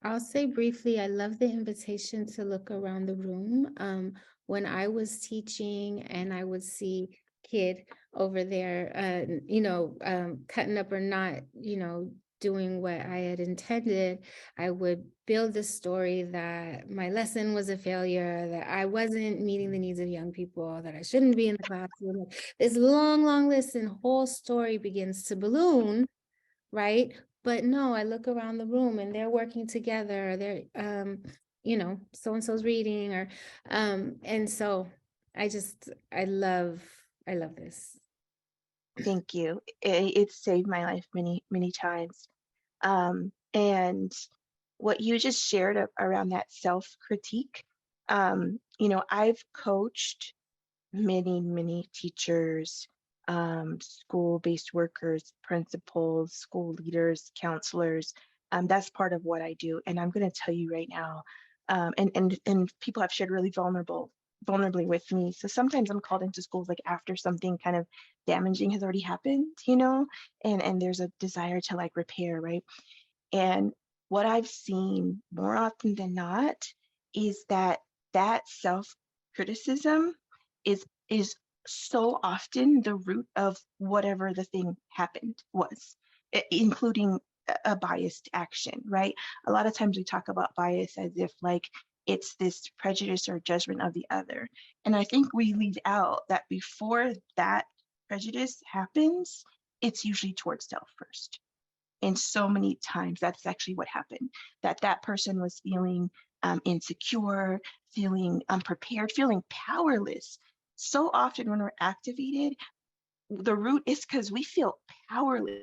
I'll say briefly, I love the invitation to look around the room. When I was teaching and I would see kid over there, cutting up or not, doing what I had intended, I would build the story that my lesson was a failure, that I wasn't meeting the needs of young people, that I shouldn't be in the classroom. Like, this long, long list and whole story begins to balloon, right? But no, I look around the room and they're working together. They're, so-and-so's reading, or, and so I love this. Thank you. It saved my life many, many times. And what you just shared around that self-critique, I've coached many, many teachers, school-based workers, principals, school leaders, counselors. That's part of what I do. And I'm going to tell you right now, and people have shared really vulnerably with me. So sometimes I'm called into schools like after something kind of damaging has already happened, and there's a desire to like repair, right? And what I've seen more often than not is that self-criticism is so often the root of whatever the thing happened was, including a biased action, right? A lot of times we talk about bias as if like it's this prejudice or judgment of the other. And I think we leave out that before that prejudice happens, it's usually towards self first. And so many times that's actually what happened, that person was feeling insecure, feeling unprepared, feeling powerless. So often when we're activated, the root is because we feel powerless.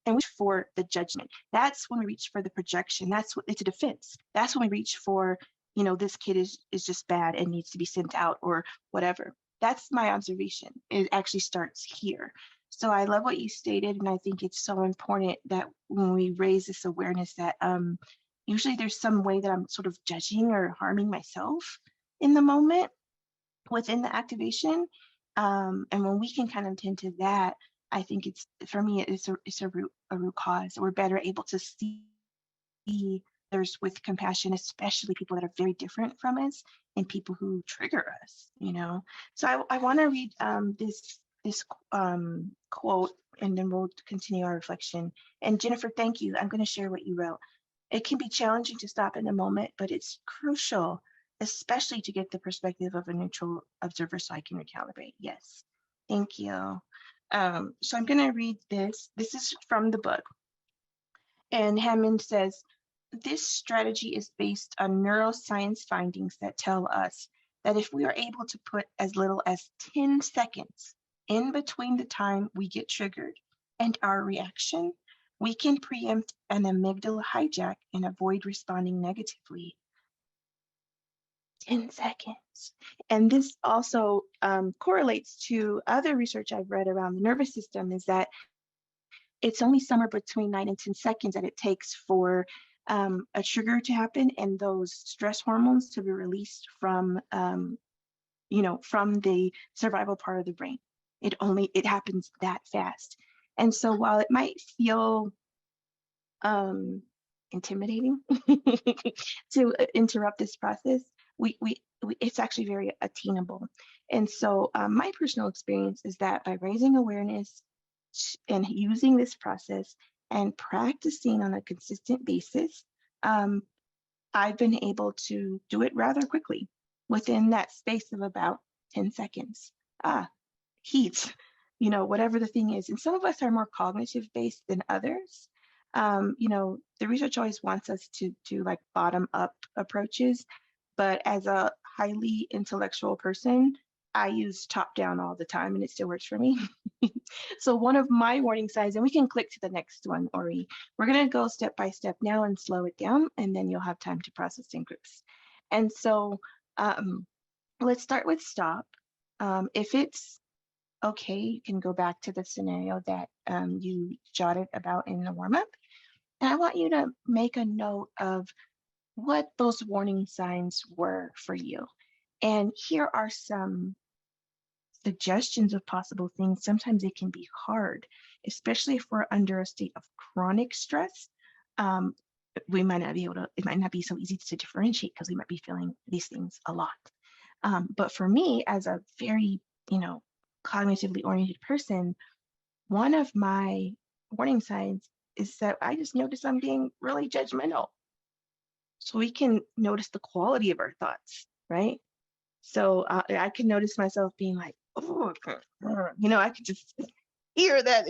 And we reach for the judgment. That's when we reach for the projection. It's a defense. That's when we reach for, this kid is just bad and needs to be sent out or whatever. That's my observation. It actually starts here. So I love what you stated, and I think it's so important that when we raise this awareness that usually there's some way that I'm sort of judging or harming myself in the moment within the activation. And when we can kind of tend to that, I think for me, it's a root cause. We're better able to see others with compassion, especially people that are very different from us and people who trigger us, So I want to read this quote, and then we'll continue our reflection. And Jennifer, thank you. I'm going to share what you wrote. It can be challenging to stop in a moment, but it's crucial, especially to get the perspective of a neutral observer so I can recalibrate. Yes, thank you. So I'm going to read this. This is from the book. And Hammond says, this strategy is based on neuroscience findings that tell us that if we are able to put as little as 10 seconds in between the time we get triggered and our reaction, we can preempt an amygdala hijack and avoid responding negatively. 10 seconds. And this also correlates to other research I've read around the nervous system, is that it's only somewhere between 9 and 10 seconds that it takes for a trigger to happen and those stress hormones to be released from, from the survival part of the brain. It happens that fast. And so while it might feel intimidating to interrupt this process, it's actually very attainable. And so my personal experience is that by raising awareness and using this process and practicing on a consistent basis, I've been able to do it rather quickly within that space of about 10 seconds. Heat, whatever the thing is. And some of us are more cognitive based than others. The research always wants us to do like bottom up approaches, but as a highly intellectual person, I use top down all the time and it still works for me. So one of my warning signs, and we can click to the next one, Ori, we're going to go step by step now and slow it down, and then you'll have time to process in groups. And so let's start with stop. If it's okay, you can go back to the scenario that you jotted about in the warm-up. And I want you to make a note of what those warning signs were for you. And here are some suggestions of possible things. Sometimes it can be hard, especially if we're under a state of chronic stress. It might not be so easy to differentiate because we might be feeling these things a lot. But for me, as a very, cognitively oriented person, one of my warning signs is that I just notice I'm being really judgmental. So we can notice the quality of our thoughts, right? So I can notice myself being like, oh, I could just hear that.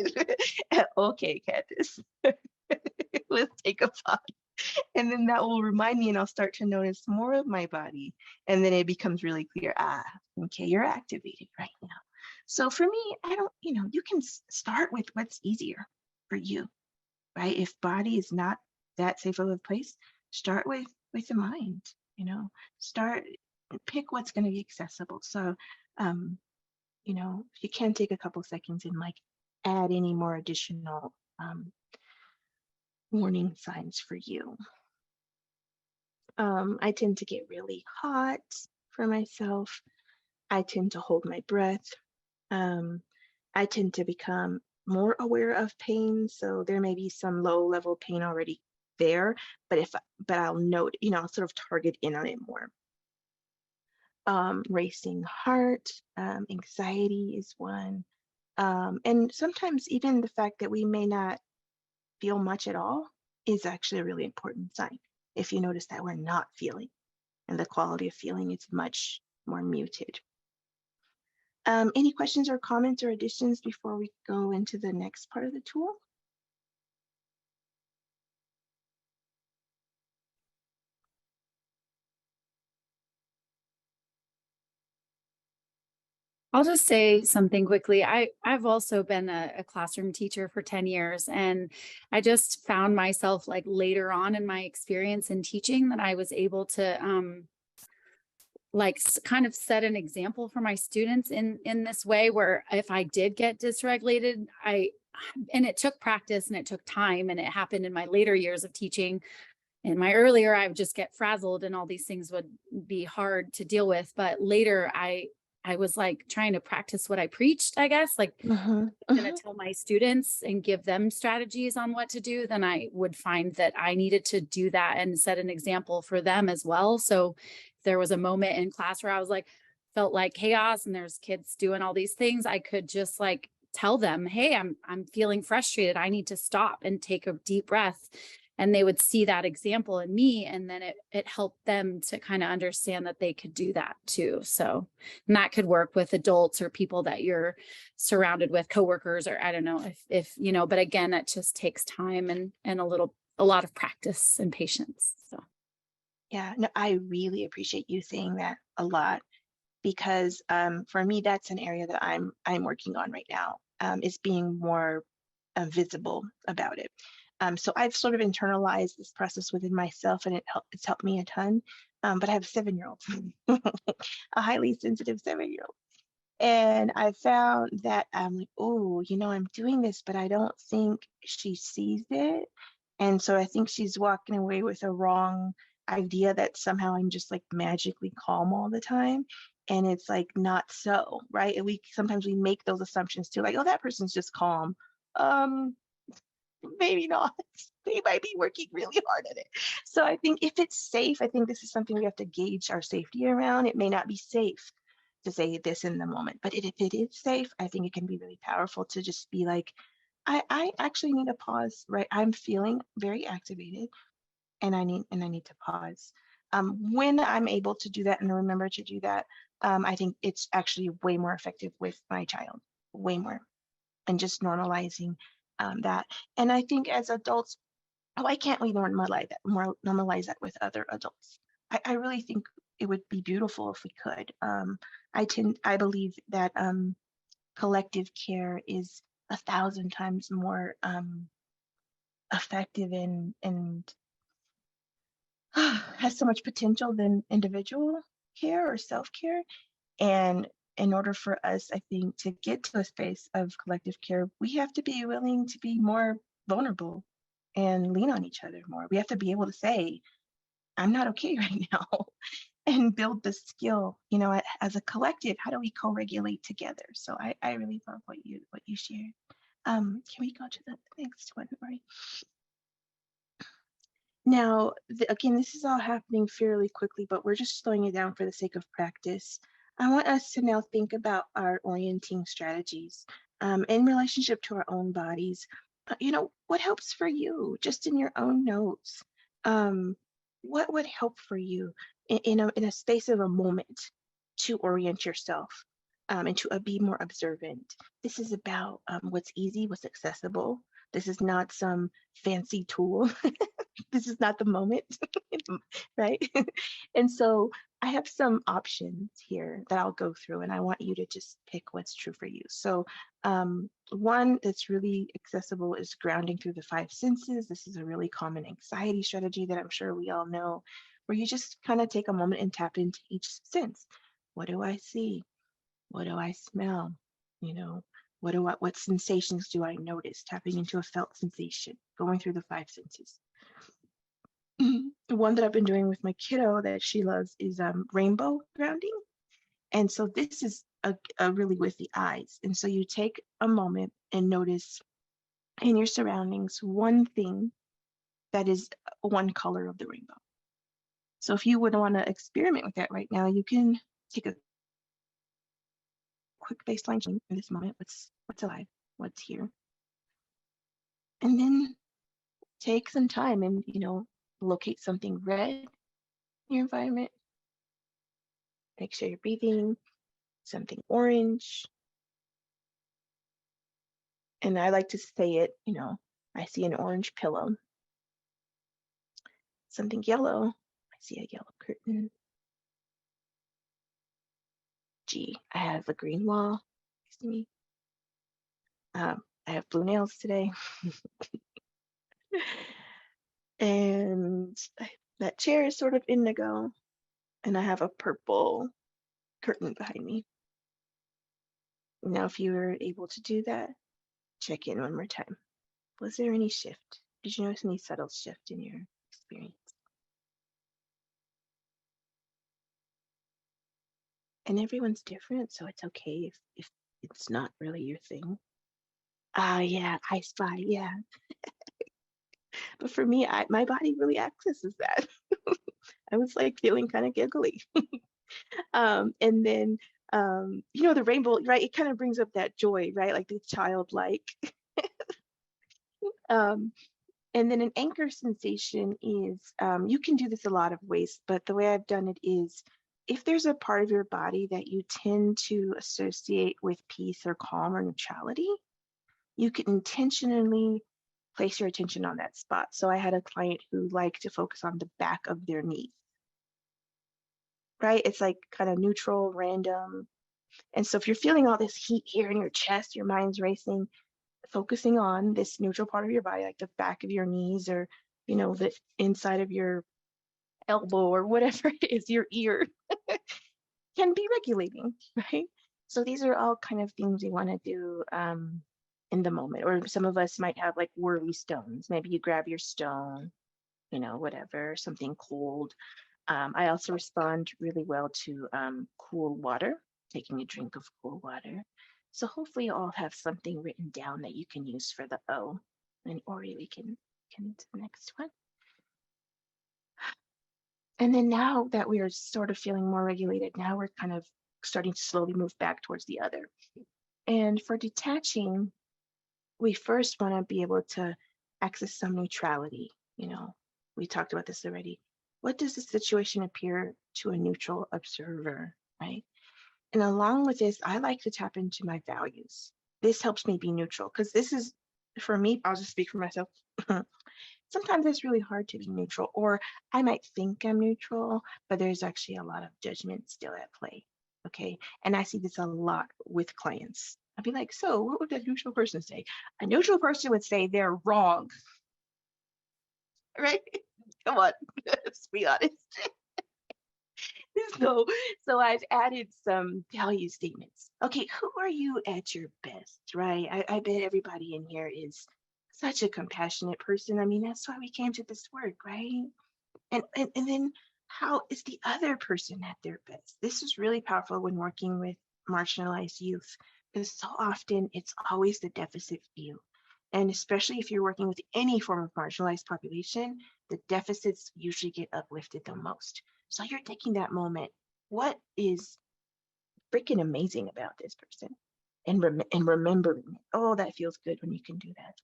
Okay, Candace, let's take a pause. And then that will remind me, and I'll start to notice more of my body. And then it becomes really clear, okay, you're activated right now. So for me, I don't, you can start with what's easier for you, right? If body is not that safe of a place, start with the mind, start, pick what's going to be accessible. So, if you can take a couple seconds and like add any more additional warning signs for you. I tend to get really hot for myself. I tend to hold my breath. I tend to become more aware of pain. So there may be some low level pain already there, but I'll note, I'll sort of target in on it more. Racing heart, anxiety is one. And sometimes even the fact that we may not feel much at all is actually a really important sign. If you notice that we're not feeling and the quality of feeling is much more muted. Any questions or comments or additions before we go into the next part of the tool? I'll just say something quickly. I've also been a classroom teacher for 10 years, and I just found myself like later on in my experience in teaching that I was able to kind of set an example for my students in this way, where if I did get dysregulated, and it took practice and it took time, and it happened in my later years of teaching. In my earlier, I would just get frazzled and all these things would be hard to deal with. But later I was like trying to practice what I preached, I guess, like I'm going to tell my students and give them strategies on what to do, then I would find that I needed to do that and set an example for them as well. So if there was a moment in class where I was like, felt like chaos and there's kids doing all these things, I could just like tell them, hey, I'm feeling frustrated. I need to stop and take a deep breath. And they would see that example in me, and then it helped them to kind of understand that they could do that too. So, and that could work with adults or people that you're surrounded with, coworkers, or I don't know if but again, it just takes time and a lot of practice and patience. So Yeah, no, I really appreciate you saying that a lot, because for me, that's an area that I'm working on right now, is being more visible about it. So I've sort of internalized this process within myself, and it's helped me a ton. But I have a 7-year-old, a highly sensitive 7-year-old. And I found that I'm like, oh, I'm doing this, but I don't think she sees it. And so I think she's walking away with a wrong idea that somehow I'm just like magically calm all the time. And it's like not so, right? And sometimes we make those assumptions too, like, oh, that person's just calm. Um, Maybe not. They might be working really hard at it. So I think if it's safe, I think this is something we have to gauge our safety around. It may not be safe to say this in the moment, but if it is safe, I think it can be really powerful to just be like, I actually need a pause, right? I'm feeling very activated, and I need to pause. When I'm able to do that and remember to do that, I think it's actually way more effective with my child, way more, and just normalizing that. And I think as adults, why can't we normalize that with other adults? I really think it would be beautiful if we could. I believe that collective care is 1,000 times more effective and has so much potential than individual care or self-care. And in order for us, I think, to get to a space of collective care, we have to be willing to be more vulnerable and lean on each other more. We have to be able to say, I'm not okay right now, and build the skill, as a collective, how do we co-regulate together? So I really love what you shared. Can we go to the next one, Lori? Now, again, this is all happening fairly quickly, but we're just slowing it down for the sake of practice. I want us to now think about our orienting strategies in relationship to our own bodies. What helps for you just in your own notes? What would help for you in a space of a moment to orient yourself and to be more observant? This is about what's easy, what's accessible. This is not some fancy tool. This is not the moment, right? And so I have some options here that I'll go through, and I want you to just pick what's true for you. So one that's really accessible is grounding through the five senses. This is a really common anxiety strategy that I'm sure we all know, where you just kind of take a moment and tap into each sense. What do I see? What do I smell? What sensations do I notice? Tapping into a felt sensation, going through the five senses. One that I've been doing with my kiddo that she loves is rainbow grounding. And so this is a really with the eyes. And so you take a moment and notice in your surroundings one thing that is one color of the rainbow. So if you would want to experiment with that right now, you can take a quick baseline change in this moment. What's alive? What's here? And then take some time and, locate something red in your environment. Make sure you're breathing. Something orange. And I like to say it, I see an orange pillow. Something yellow. I see a yellow curtain. Gee, I have a green wall next to me. I have blue nails today. And that chair is sort of indigo. And I have a purple curtain behind me. Now, if you were able to do that, check in one more time. Was there any shift? Did you notice any subtle shift in your experience? And everyone's different, so it's okay if it's not really your thing. Yeah, I spy, yeah. But for me, my body really accesses that. I was like feeling kind of giggly. And then, the rainbow, right? It kind of brings up that joy, right? Like the childlike. Um, and then an anchor sensation is, you can do this a lot of ways, but the way I've done it is, if there's a part of your body that you tend to associate with peace or calm or neutrality, you can intentionally place your attention on that spot. So I had a client who liked to focus on the back of their knees, right? It's like kind of neutral, random. And so if you're feeling all this heat here in your chest, your mind's racing, focusing on this neutral part of your body, like the back of your knees or, the inside of your elbow or whatever it is, your ear, can be regulating, right? So these are all kind of things we want to do in the moment. Or some of us might have like worry stones. Maybe you grab your stone, whatever, something cold. I also respond really well to cool water, taking a drink of cool water. So hopefully you all have something written down that you can use for the O. And Ori, we can do the next one. And then now that we are sort of feeling more regulated, now we're kind of starting to slowly move back towards the other. And for detaching, we first want to be able to access some neutrality. We talked about this already. What does the situation appear to a neutral observer, right? And along with this, I like to tap into my values. This helps me be neutral because this is, for me, I'll just speak for myself. Sometimes it's really hard to be neutral, or I might think I'm neutral, but there's actually a lot of judgment still at play. Okay. And I see this a lot with clients. I'd be like, so what would a neutral person say? A neutral person would say they're wrong. Right? Come on, let's be honest. So I've added some value statements. Okay, who are you at your best, right? I bet everybody in here is such a compassionate person. I mean, that's why we came to this work, right? And then how is the other person at their best? This is really powerful when working with marginalized youth, because so often it's always the deficit view. And especially if you're working with any form of marginalized population, the deficits usually get uplifted the most. So you're taking that moment, what is freaking amazing about this person? And remembering it. Oh, that feels good when you can do that.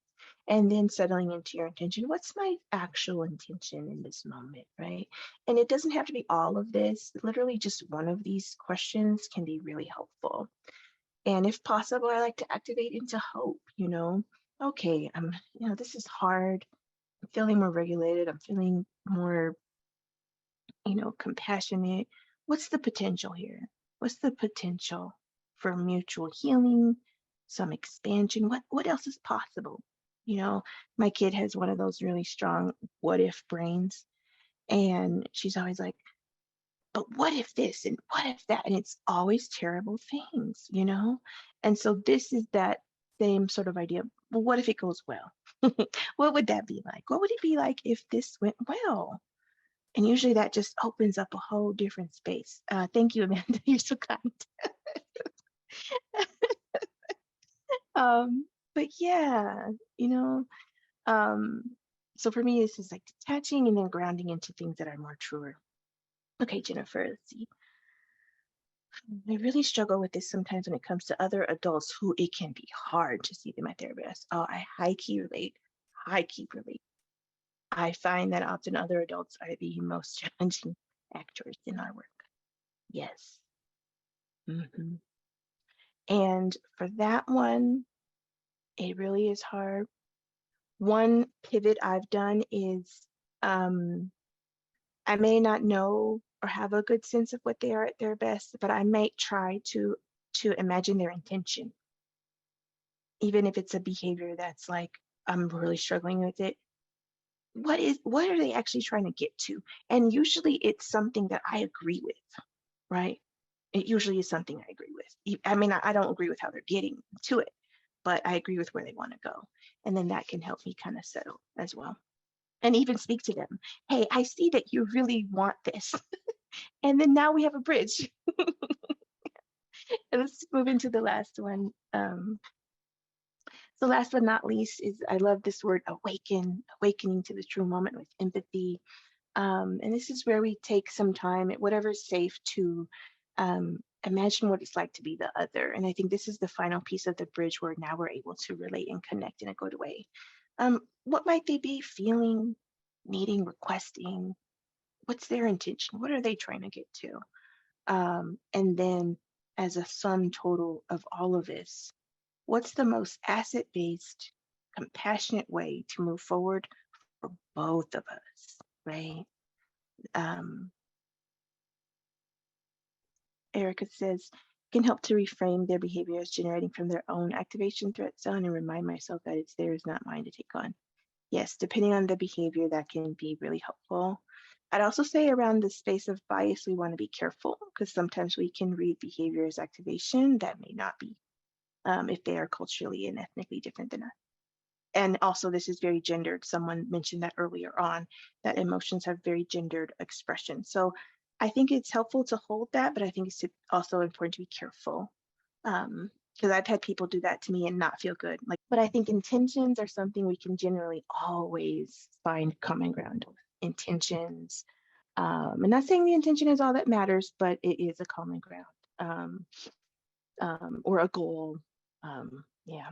And then settling into your intention. What's my actual intention in this moment, right? And it doesn't have to be all of this. Literally just one of these questions can be really helpful. And if possible, I like to activate into hope, okay, this is hard. I'm feeling more regulated. I'm feeling more, compassionate. What's the potential here? What's the potential for mutual healing, some expansion? What else is possible? My kid has one of those really strong what if brains. And she's always like, but what if this and what if that? And it's always terrible things, And so this is that same sort of idea. Well, what if it goes well? What would that be like? What would it be like if this went well? And usually that just opens up a whole different space. Thank you, Amanda. You're so kind. But yeah, so for me, this is like detaching and then grounding into things that are more truer. Okay, Jennifer, let's see. I really struggle with this sometimes when it comes to other adults who it can be hard to see them at their best. Oh, I high key relate. I find that often other adults are the most challenging actors in our work. Yes. Mhm. And for that one, it really is hard. One pivot I've done is I may not know or have a good sense of what they are at their best, but I might try to imagine their intention. Even if it's a behavior that's like, I'm really struggling with it. What are they actually trying to get to? And usually it's something that I agree with, right? It usually is something I agree with. I mean, I don't agree with how they're getting to it, but I agree with where they want to go. And then that can help me kind of settle as well. And even speak to them. Hey, I see that you really want this. And then now we have a bridge. And let's move into the last one. So last but not least is, I love this word, awakening to the true moment with empathy. And this is where we take some time at whatever's safe to imagine what it's like to be the other. And I think this is the final piece of the bridge where now we're able to relate and connect in a good way. What might they be feeling, needing, requesting? What's their intention? What are they trying to get to? And then as a sum total of all of this, what's the most asset-based, compassionate way to move forward for both of us, right? Erica says, can help to reframe their behavior as generating from their own activation threat zone and remind myself that it's theirs, not mine to take on. Yes, depending on the behavior, that can be really helpful. I'd also say around the space of bias, we want to be careful because sometimes we can read behavior as activation that may not be, if they are culturally and ethnically different than us. And also this is very gendered. Someone mentioned that earlier on, that emotions have very gendered expression. So I think it's helpful to hold that, but I think it's also important to be careful. Because I've had people do that to me and not feel good. But I think intentions are something we can generally always find common ground with. Intentions. And not saying the intention is all that matters, but it is a common ground or a goal. Yeah.